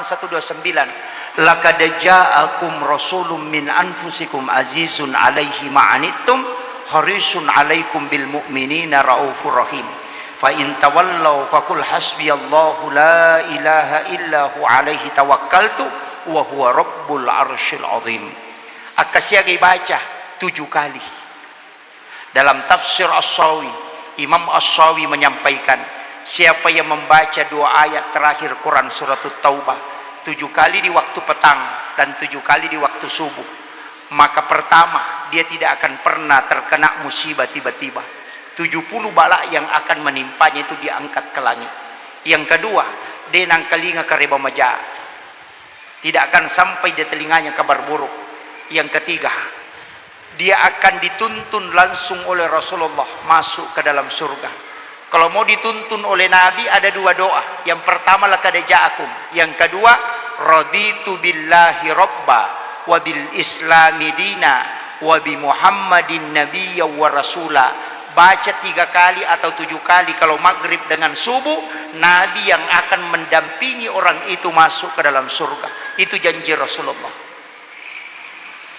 129. Laqad ja'akum rasulun min anfusikum azizun 'alaihi ma'anittum harisun 'alaikum bil mu'minina raufur rahim. Fa in tawallaw faqul hasbiyallahu la ilaha illa hu 'alaihi tawakkaltu wa huwa rabbul arsyil 'azim. Akasyagi baca 7 kali. Dalam tafsir As-Sawi, Imam As-Sawi menyampaikan, siapa yang membaca 2 ayat terakhir Quran surat Taubah 7 kali di waktu petang dan 7 kali di waktu subuh, maka pertama dia tidak akan pernah terkena musibah tiba-tiba. 70 bala yang akan menimpanya itu diangkat ke langit. Yang kedua, dia nang kalinga kareba maja, tidak akan sampai di telinganya kabar buruk. Yang ketiga, dia akan dituntun langsung oleh Rasulullah masuk ke dalam surga. Kalau mau dituntun oleh Nabi ada 2 doa. Yang pertama laqad ja'akum. Yang kedua raditu billahi rabba wa bil islami dina wa bi Muhammadin nabiyya wa rasula. Baca 3 kali atau 7 kali kalau maghrib dengan subuh, Nabi yang akan mendampingi orang itu masuk ke dalam surga. Itu janji Rasulullah.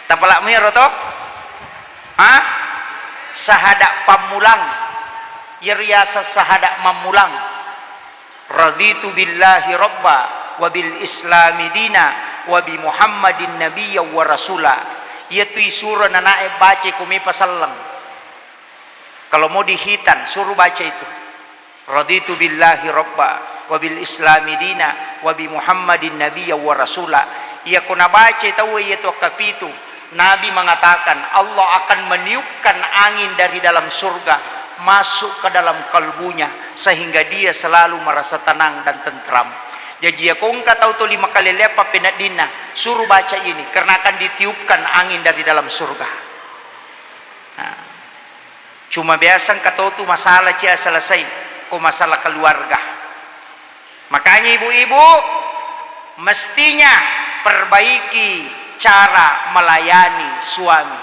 Tapalak mi roto? Sahadak pamulang. Yariasat sahadak mamulang. Raditu billahi rabba wa bil islami dina wa bi Muhammadin nabiyya wa rasula. Yaitu surah nanae baca kumi pasallang. Kalau mau dihitan suruh baca itu. Raditu billahi rabba wa bil islami dina wa bi Muhammadin nabiyya wa rasula. Ia kuna baca tahu itu kapitu. Nabi mengatakan Allah akan meniupkan angin dari dalam surga masuk ke dalam kalbunya sehingga dia selalu merasa tenang dan tentram. Jadi ya kong tahu tu 5 kali lepa penadina, suruh baca ini karena akan ditiupkan angin dari dalam surga. Nah, cuma biasa kata tu masalah cia selesai, kok masalah keluarga. Makanya ibu-ibu mestinya perbaiki cara melayani suami.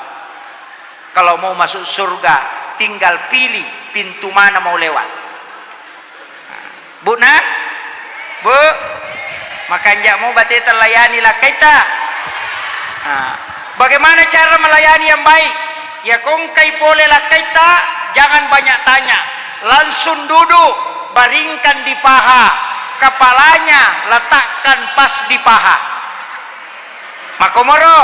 Kalau mau masuk surga, tinggal pilih pintu mana mau lewat. Bu nak, bu, makanya mau berarti terlayanilah kita. Nah, bagaimana cara melayani yang baik? Ya kongkai polelah kita, jangan banyak tanya, langsung duduk, baringkan di paha, kepalanya letakkan pas di paha. Makomoro.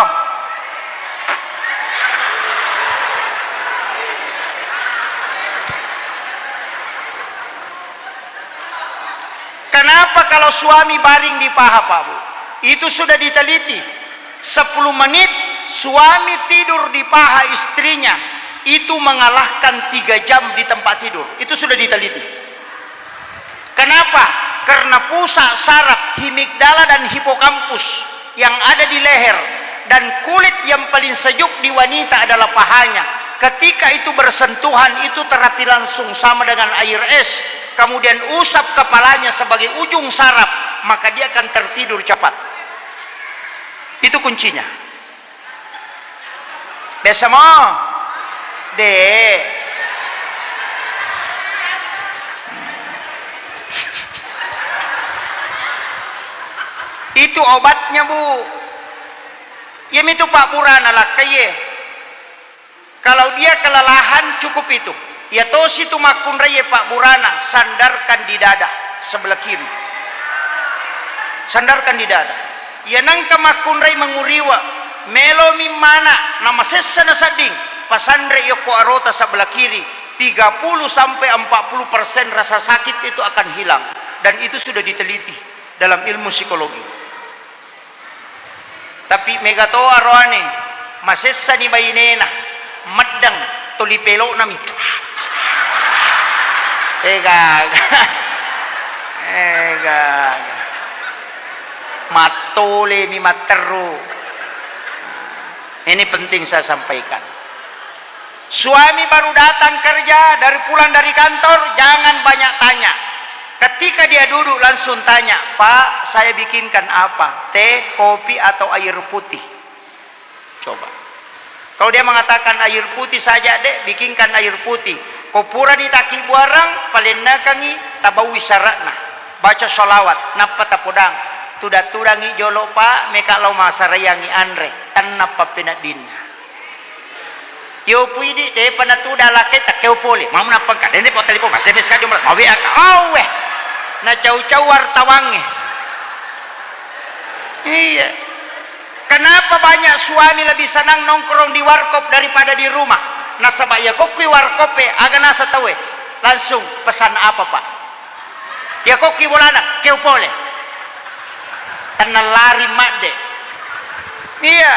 Kenapa kalau suami baring di paha, Pak Bu? Itu sudah diteliti. 10 menit suami tidur di paha istrinya, itu mengalahkan 3 jam di tempat tidur. Itu sudah diteliti. Kenapa? Karena pusat saraf hemigdala dan hipokampus yang ada di leher dan kulit yang paling sejuk di wanita adalah pahanya. Ketika itu bersentuhan, itu terapi langsung sama dengan air es. Kemudian usap kepalanya sebagai ujung saraf, maka dia akan tertidur cepat. Itu kuncinya. Besamo, dek. Itu obatnya, Bu. Ya itu Pak Burana lah kaye. Kalau dia kelelahan cukup itu. Ya tos itu makun raya Pak Burana, sandarkan di dada sebelah kiri. Sandarkan di dada. Ya nangka makun raya menguriwa, melo mimana nama sesana sading, pasandre yoko arota sebelah kiri. 30 sampai 40% rasa sakit itu akan hilang, dan itu sudah diteliti dalam ilmu psikologi. Tapi megatoa roane masessa ni bayinena maddang tolipelo nami. Matole mi materu. Ini penting saya sampaikan. Suami baru datang kerja, pulang dari kantor, jangan banyak tanya. Ketika dia duduk langsung tanya, Pak, saya bikinkan apa? Teh, kopi, atau air putih? Coba. Kalau dia mengatakan air putih saja, dek, bikinkan air putih. Kopura ditaki buarang, paling nakangi, tabawi syaratna. Baca sholawat, napa tapodang. Tudangi jolo Pak, meka lau masarayangi andre. Tan napa penadina. Yo puidi, deh panatuda lakay, takeo pole. Mau menapang ka, dene po telepon, masebes ka jumlah. Mawi aka, aweh. Na caw-caw wartawangi. Iya. Kenapa banyak suami lebih senang nongkrong di warkop daripada di rumah? Nasabak ya koki warkope aga nasa tawe. Langsung pesan apa, Pak? Ya koki bolana, keu pole. Tanah lari makde. Iya.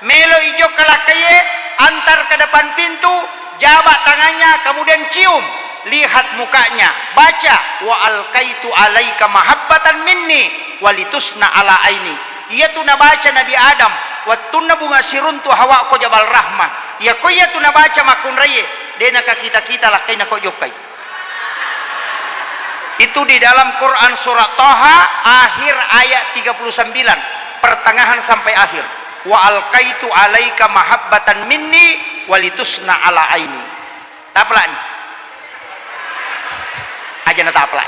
Melo ijo kalakaye, antar ke depan pintu, jabat tangannya, kemudian cium. Lihat mukanya, baca wa alqaitu alaika mahabbatan minni walitusna ala aini. Ia tu nabaca Nabi Adam, wattunna bunga siruntu hawa ko jabal rahmah. Ya ko ia tu nabaca makun raye, dena ka kita lah kaina ko jokai. Itu di dalam Quran surat Toha akhir ayat 39, pertengahan sampai akhir. Wa alqaitu alaika mahabbatan minni walitusna ala aini. Tapla ni. Aja na tapla.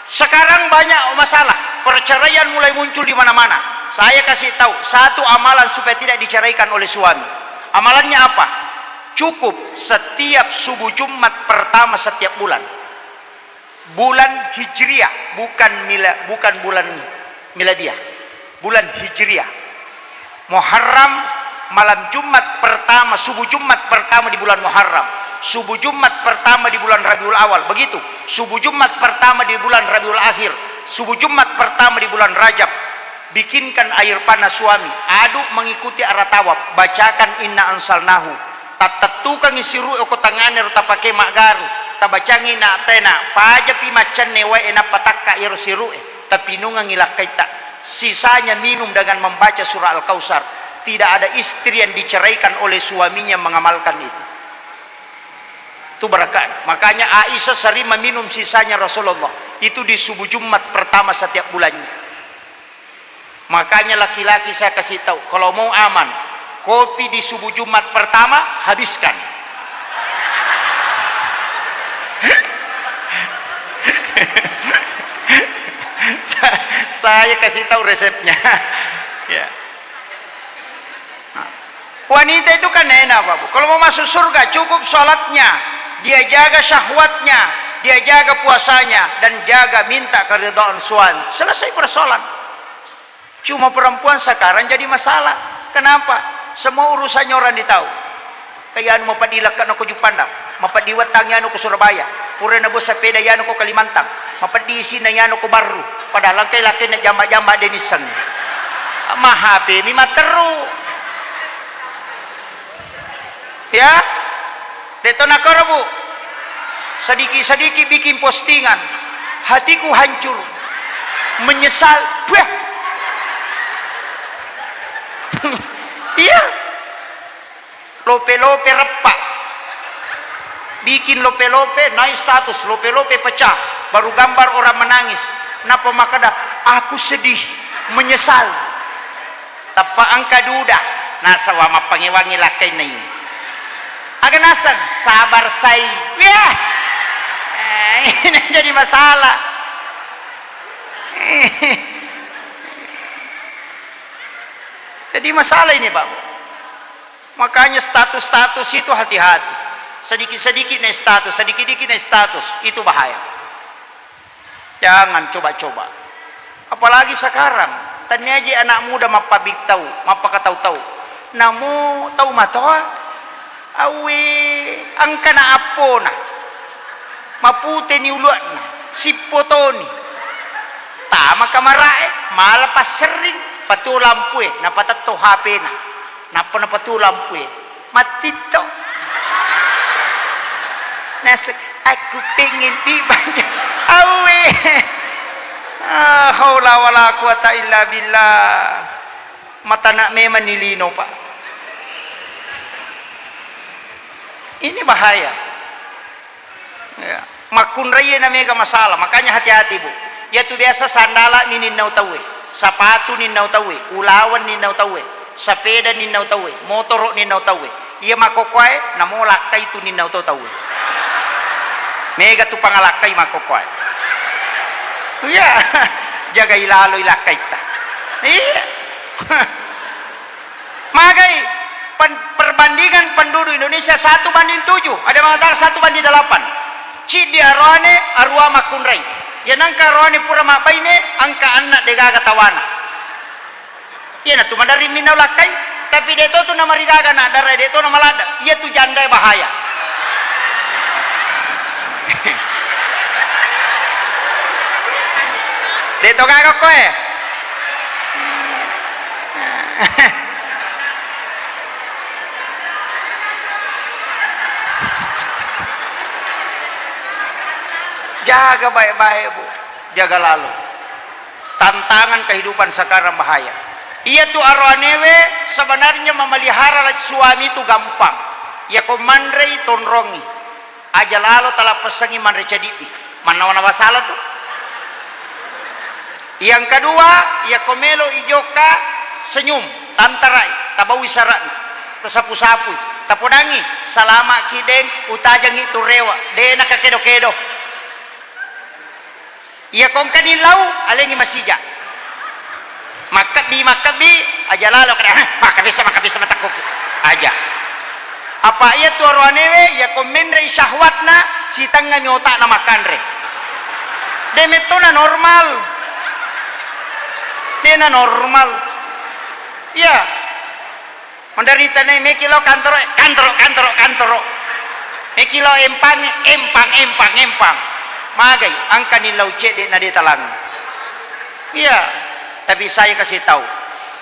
Sekarang banyak masalah, perceraian mulai muncul di mana-mana. Saya kasih tahu satu amalan supaya tidak diceraikan oleh suami. Amalannya apa? Cukup setiap subuh Jumat pertama setiap bulan. Bulan Hijriah, bukan bulan miladiah. Bulan Hijriah. Muharram malam Jumat pertama, subuh Jumat pertama di bulan Muharram. Subuh Jumat pertama di bulan Rabiul Awal, begitu. Subuh Jumat pertama di bulan Rabiul Akhir. Subuh Jumat pertama di bulan Rajab. Bikinkan air panas suami, aduk mengikuti arah tawaf, bacakan inna ansalnahu. tatattukang isiru ko tangane ro tapake magaru tabacangi na tena paja pi macan newa ena patakka iro siru tapi nungang ilakai tak sisanya minum dengan membaca surah Al-Kautsar. Tidak ada istri yang diceraikan oleh suaminya mengamalkan itu. Itu berkah. Makanya Aisyah sering meminum sisanya Rasulullah. Itu di subuh Jumat pertama setiap bulannya. Makanya laki-laki saya kasih tahu, kalau mau aman, kopi di subuh Jumat pertama habiskan. Saya kasih tahu resepnya. Ya. Wanita itu kan enak, Bapak. Kalau mau masuk surga cukup sholatnya, dia jaga syahwatnya, dia jaga puasanya, dan jaga minta keridhaan suami. Selesai persoalan. Cuma perempuan sekarang jadi masalah. Kenapa? Semua urusannya orang ditahu. Kayak anu mapadilakan aku Jepandang, mapadiwatang yan ako Surabaya, pura na bus sepeda yan ako Kalimantan, mapadisi na yan ako Baru. Padahal laki-laki na jamba-jamba denisan. Mahapi, mi materu. Ya, deto nakara bu, sedikit-sedikit bikin postingan, hatiku hancur, menyesal, buah. Iya, lope-lope repak, bikin lope-lope naik status, lope-lope pecah, baru gambar orang menangis. Napa makada? Aku sedih, menyesal. Tapa angka duda, nasa wama pangewangi lakai na ini. Agak nasan, sabar say. Ya, ini jadi masalah. Jadi masalah ini, Pak. Makanya status-status itu hati-hati. Sedikit-sedikit naik status, sedikit-sedikit naik status, itu bahaya. Jangan coba-coba. Apalagi sekarang, tanya aja anak muda mapabik tahu, mapakatahu-tahu. Namu tahu matoa? Awe angka na apo na mapute ni uluan na sipotoni tama kamarae malapas sering patulampu na patato HP na napa na patulampu matito nasa aku pengen tiba awe haula wala quwata illa billah mata nak memang nilino Pak. Ini bahaya. Ya. Makun raya na mega masalah. Makanya hati-hati bu. Yaitu biasa sandala ninnaw tawe, sepatu ninnaw tawe, ulawan ninnaw tawe, sepeda ninnaw tawe, motor ninnaw tawe. Iya makokoy na mo lakay tu ninnaw tawe. Mega tu pangalakay makokoy. Iya. Jaga ilalo ilakay ta. Iya. Magay perbandingan penduduk Indonesia 1:7, ada yang mengatakan 1:8. Ci di arwane arwa makunrai. Yan angka arwane pura mapaine angka anak degaga tawana. Yan tu madari minaw lakay, tapi deto tu na maridaga na darai deto na malada. Iya tu janda bahaya. Deto gaga ko eh. Jaga baik-baik bu, jaga lalu. Tantangan kehidupan sekarang bahaya. Ia tu arwanewe sebenarnya memelihara suami itu gampang. Ya komandrei tonrongi. Aja lalu telah pesangi mandre cedipi. Mana masalah tu? Yang kedua, ya komelo ijoka senyum, tantarai, tabawi saran, tersapu-sapu, taponangi, salama kideng, utajang itu rewa, dena kakedo-kedo. Ia kong kanilaw alengi masija makabi aja lalo kada makabisa matakuk aja apa ia tu arwanewe ia komendre syahwatna si tanga nyota na makanre demetona normal dena normal ya menderita nih mekilo kantoro mekilo empang magai angka nilau cedek na ditalang. Iya, tapi saya kasih tahu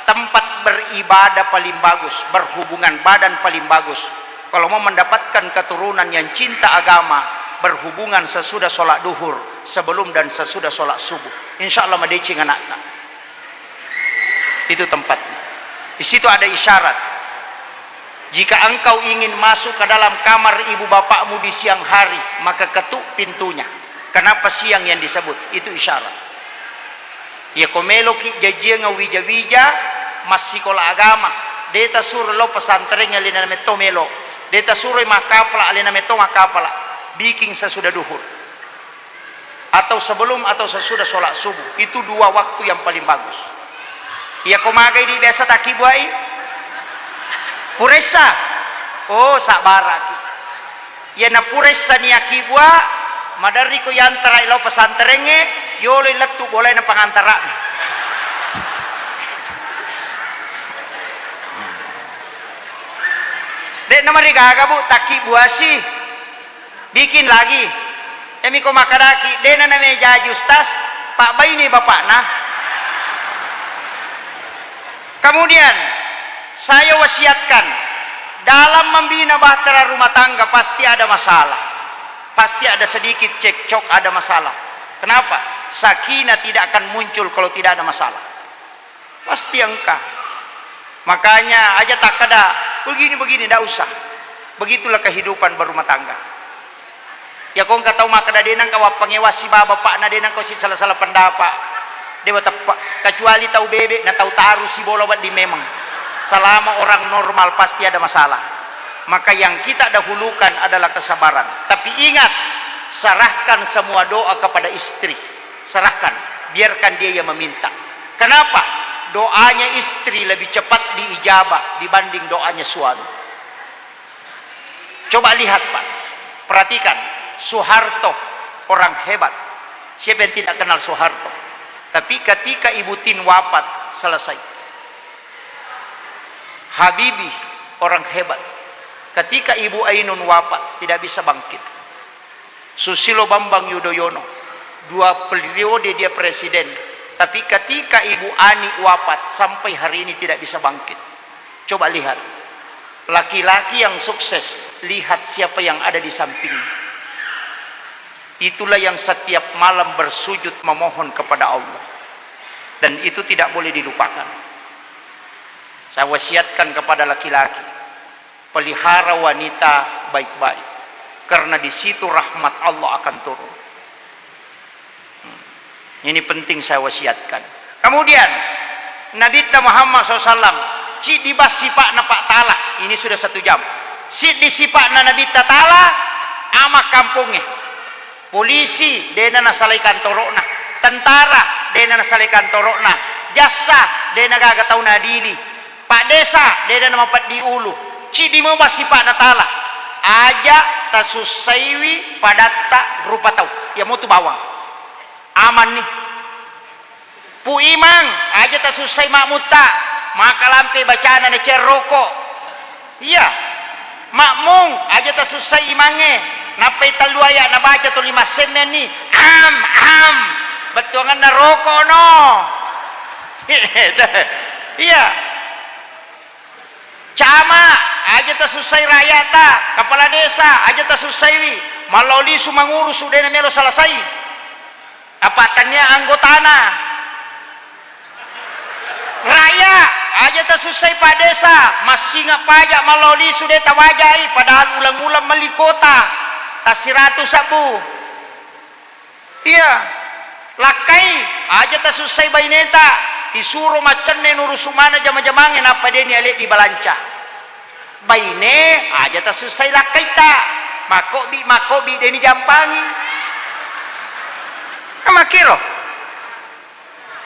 tempat beribadah paling bagus, berhubungan badan paling bagus Kalau mau mendapatkan keturunan yang cinta agama, berhubungan sesudah sholat duhur, sebelum dan sesudah sholat subuh. Insya Allah madecing anaknya. Itu tempatnya. Di situ ada isyarat. Jika engkau ingin masuk ke dalam kamar ibu bapakmu di siang hari, maka ketuk pintunya. Kenapa siang yang disebut? Itu isyarat. Ya komelo ki jajia ngawija-wija masih kola agama. Deta suruh lo pesantrennya lina meto melo. Deta suruh makapala lina meto makapala. Bikin sesudah duhur. Atau sebelum atau sesudah sholat subuh. Itu dua waktu yang paling bagus. Ya komagai di biasa takibuai. Puresa. Oh sabaraki. Ya na puresa ni akibwa. Madari ko yantara ilo pesantrennya. Yolo letu boleh na pangantara. Dek nama rigaga bu takibuasi. Bikin lagi. Emi ko makadaki. Dek na meja justas. Pak bayi ni bapak nah. Kemudian saya wasiatkan dalam membina bahtera rumah tangga pasti ada masalah. Pasti ada sedikit cekcok, ada masalah. Kenapa? Sakinah tidak akan muncul kalau tidak ada masalah. Pasti engkau. Makanya aja tak ada begini-begini, tidak usah. Begitulah kehidupan berumah tangga. Ya kau nggak tahu maka denang kau pengewasi bapak nadenang kau si salah-salah pendapat. Dia tepat kecuali tahu bebek na tahu taruh si bola di memang selama orang normal pasti ada masalah. Maka yang kita dahulukan adalah kesabaran. Tapi ingat, serahkan semua doa kepada istri. Serahkan, biarkan dia yang meminta. Kenapa? Doanya istri lebih cepat diijabah dibanding doanya suami. Coba lihat Pak, perhatikan Soeharto orang hebat. Siapa yang tidak kenal Soeharto? Tapi ketika Ibu Tin wafat, selesai. Habibie, orang hebat. Ketika Ibu Ainun wafat, tidak bisa bangkit. Susilo Bambang Yudhoyono, 2 periode dia presiden. Tapi ketika Ibu Ani wafat, sampai hari ini tidak bisa bangkit. Coba lihat. Laki-laki yang sukses, lihat siapa yang ada di sampingnya. Itulah yang setiap malam bersujud memohon kepada Allah. Dan itu tidak boleh dilupakan. Saya wasiatkan kepada laki-laki, pelihara wanita baik-baik. Karena di situ rahmat Allah akan turun. Ini penting saya wasiatkan. Kemudian, Nabi Muhammad SAW, cik dibas sipak na Pak Tala. Ini sudah 1 jam. Cik disipak na Nabi Tala, amak kampungnya. Polisi dena nasalai kantorokna, tentara dena nasalai kantorokna, jasa dena gaga tau nadili, Pak Desa dena namapat diulu, ci di mau basi Pak Natala, aja tasusaiwi padatta rupa tau, ya mau tu bawang, aman nih. Pu imang aja tasusai makmuta, maka lampe bacaan ada ceroko, iya, makmung aja tasusai imangnya. Napai taluaya na baca tu 5 semen ni am betuangan na rokok no. Iya. Cama aja ta susai rakyat ta, kepala desa aja ta susai wi. Maloli sumangurus sudah na melo selesai. Apatannya anggotana. Raya aja ta susai Pak Desa, masih ngap pajak maloli sudah tawajai padahal ulang-ulang melikota. Tasiratu sabu. Iya. Lakai aja tak susai baineta. Disuruh macenne nurus sumana jama-jamangin apa dia ni alik di balanca. Baine aja tak susai lakai tak. Makobi dia ni jampangi. Amakiro.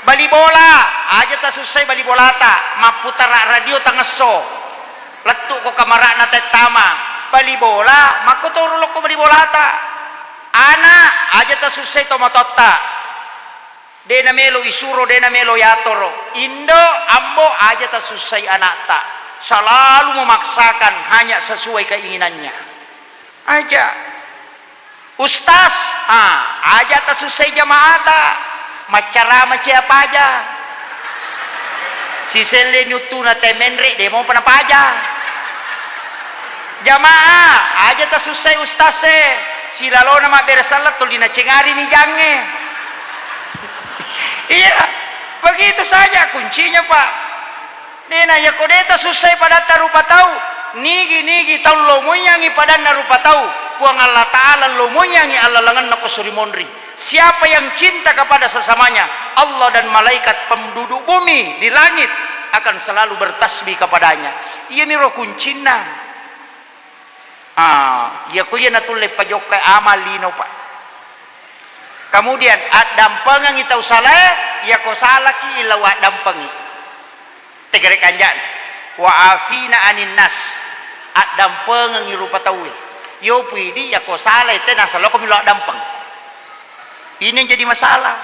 Bali bola aja tak susai bali bola tak. Maputar radio tangeso. Letuk ko kamarak na tetama. Bali bola, mako turu lo ko bali bola ta. Anak aja ta susai to matotta. Dena melo isuro, dena melo yatoro. Indo ambo aja ta susai anak ta. Selalu memaksakan hanya sesuai keinginannya. Aja. Ustaz, aja ta susai jamaah ta. Macara macam apa aja. Si sele nyutu na temenre demo pana paja. Jamaah aja tak susah ustaz si lalo nama beres salat tul dina cengari ni jange. Iya, begitu saja kuncinya Pak. Dina ya kodeta susah pada tarupa tahu. Nigi tahu lo munyangi pada narupa tahu. Puang Allah Ta'ala lo munyangi Allah lengan na monri. Siapa yang cinta kepada sesamanya, Allah dan malaikat penduduk bumi di langit akan selalu bertasbih kepadanya. Iya miro kuncina. Ya kuya natulle pajokai amal lino Pak. Kemudian dampangan itau salah ya ko salaki ila wa dampangi. Tegere kanjan. Wa afina anin nas. Dampangan irupa tawe. Yo puidi ya ko salah te nasa loko milo dampang. Ini yang jadi masalah.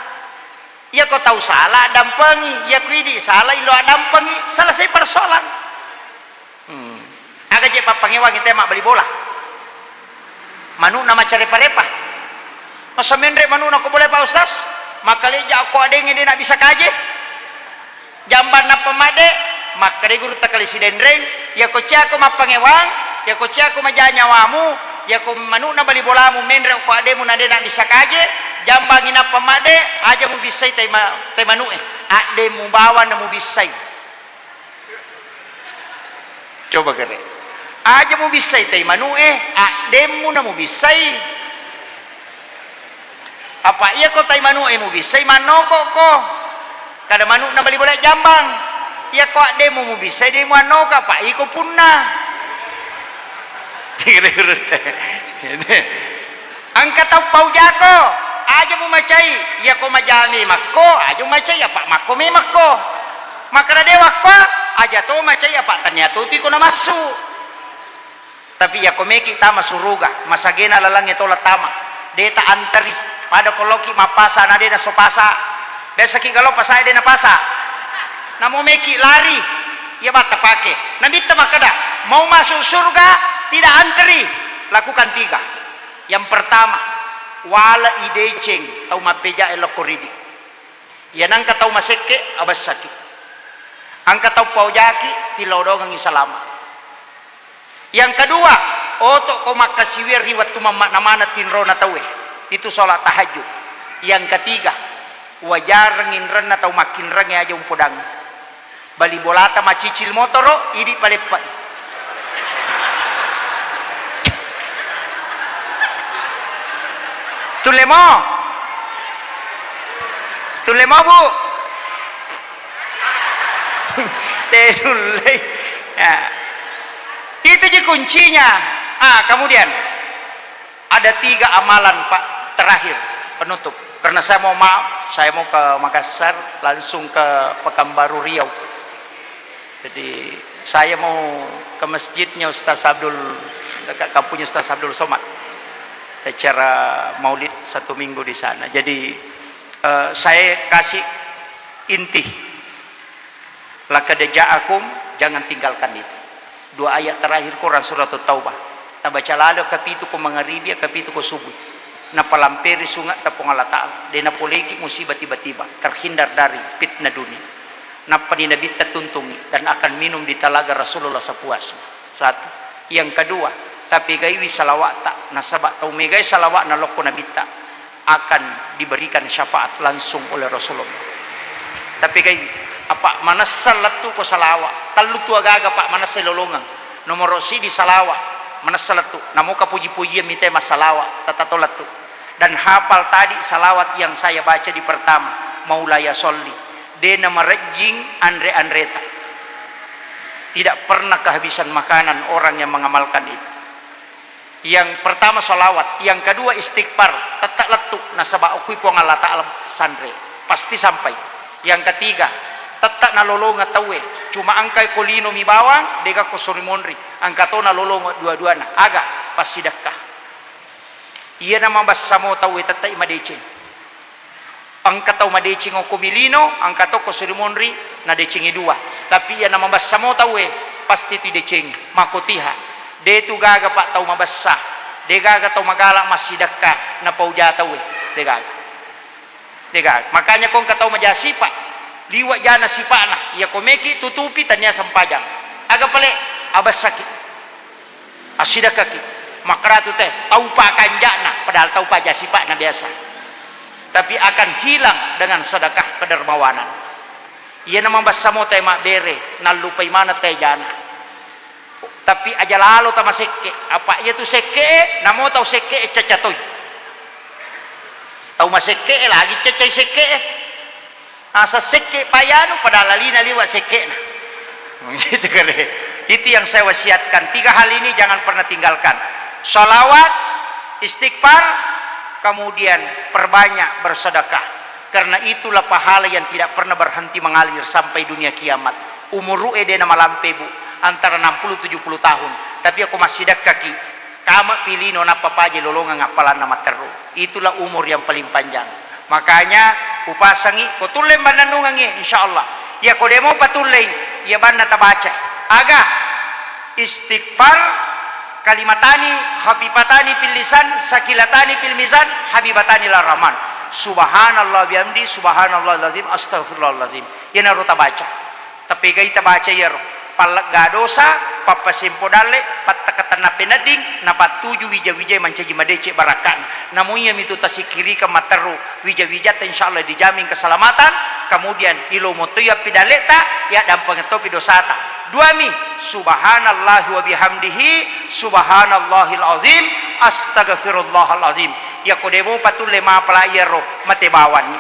Ya ko tahu salah dampangi, ya kuidi salah ilo dampangi, selesai persoalan. Aga je papangewa kita mak beli bola. Manu nama cari parepa. Masa mendre manu nak boleh Pak Ustaz? Maka leja aku ada yang dia nak bisa kaje. Jamban na pemade, maka dia guru takali si dendreng, ya ko cia aku mapangewang, ya ko cia aku majanya wamu, ya ko manu na beli bola mu mendre aku ada mu nade nak bisa kaje. Jambang ina pemade aja mu bisa te manu ade mu bawa na mu bisa. Coba kere. Aja mu bisa tay manu adem mu na mu bisa. Apa iya ko tay manu mu bisa manoko ko. Kada manu na bali boleh jambang. Iya ko adem mu bisa di mu anoka apa iko punna. Angkat tau pau jako. Aja mu macai. Iya ko majami makko, aja mu macai apa makko me makko. Maka dewa ko aja to macai apa ternyata ti ko na masuk. Tapi ya komeki tama suruga masagena lalang ito latama deta antari pada koloki mapasa na dena sopasa desa kigalo pasay dena pasa namo meki lari ya bata pake nabita makada mau masuk surga tidak antri lakukan 3. Yang pertama wala ideceng tau mapeja elokoridi ya nang katau maseke abas sakit angka tau paujaki tilodongang isalama. Yang kedua, otok ko makasiwir riwat tumamak namana tinro na tawe. Itu sholat tahajud. Yang ketiga, wajar nginren atau makin reng aja umpodang. Bali bolata macicil motoro, idi palepat. Tulemo bu. Tenulai. Ya. Itu je kuncinya. Kemudian ada 3 amalan Pak terakhir penutup. Karena saya mau maaf, saya mau ke Makassar langsung ke Pekanbaru Riau. Jadi saya mau ke masjidnya Ustaz Abdul, dekat kampungnya Ustaz Abdul Somad. Acara Maulid 1 minggu di sana. Jadi saya kasih inti. Laqad ja'akum, jangan tinggalkan itu. 2 ayat terakhir Quran surat Taubah. Tabaca lalu kapitu ko mangaribi kapitu ko subuh. Na palamperi sungat tapong Allah Ta'ala. De na poleki musibah tiba-tiba. Terhindar dari fitnah dunia. Na paninabita tuntungi. Dan akan minum di talaga Rasulullah sepuasnya. 1. Yang kedua. Tapi gaiwi salawata. Nasabak tau megai salawat na loko nabita. Akan diberikan syafaat langsung oleh Rasulullah. Tapi gaiwi. Apa mana salatu ko salawa talutu agaga pak mana selolongan nomor si di salawa mana salatu namo ka puji-pujian mite masalawa tatatolatu dan hafal tadi salawat yang saya baca di pertama maulaya solli dena marejing andre andreta tidak pernah kehabisan makanan orang yang mengamalkan itu. Yang pertama salawat, yang kedua istighfar tetap letuk nasaba ukui po Allah Ta'ala sandre pasti sampai. Yang ketiga tetap nalolonga tawe cuma angkai kolino mi bawang dega ko sorimonri angkato nalolonga dua-duana aga pasti dekah iya nama basamo tawe tetap imadece angkatau madecing ko milino angkato ko sorimonri na decingi 2 tapi iya nama basamo tawe pasti tu decing makotiha de tu gaga pak tau mabassa de gaga tau magala masih dekah na pauja tawe de gaga makanya kong katau majasi pak liwat jana sipana ya komeki tutupi tanya sempajang agak pale abas sakit Asidak kaki makratu teh taupa kanjana padahal taupa jasipana biasa, tapi akan hilang dengan sedekah kedermawanan. Ia nama basamo teh mak bere nalupai mana teh jana, tapi aja lalu tama seke apa ia tu seke namo tau seke cacatoy tau maseke lagi cacai seke asa seke payanu padahal lalina liwat seke nah gitu kan. Itu yang saya wasiatkan. 3 hal ini jangan pernah tinggalkan. Sholawat, istighfar, kemudian perbanyak bersedekah. Karena itulah pahala yang tidak pernah berhenti mengalir sampai dunia kiamat. Umur ru'e dena malampe bu, antara 60-70 tahun. Tapi aku masih dak kaki. Kama pilih nona papaje lolongan ngapalan nama teru. Itulah umur yang paling panjang. Makanya upasangi kotulem bananungangi insyaallah. Ya kodemo patulay ya banna tabaca. Aga istighfar kalimatani habibatani fil lisan sakilatani fil mizan habibatani lar rahman. Subhanallah bihamdi subhanallahazim astaghfirullahalazim. Ya naru tabaca. Tapi gai tabaca ya palak gadosa papasimpo dale patakatan na penading napat 7 wija-wija mancaji madece barakan. Namunya mitu tasikiri ka materu wija-wija insyaallah dijamin keselamatan. Kemudian ilo motoya pidaleta ya dan pengetopi dosata. 2 mi subhanallah wa bihamdihi subhanallahil azim astaghfirullahalazim. Ya kodemo patul lema pelayero mate bawani.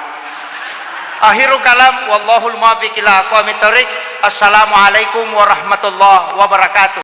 Akhirul kalam wallahul muwaffiq ila aqwamit thoriq. Assalamualaikum warahmatullahi wabarakatuh.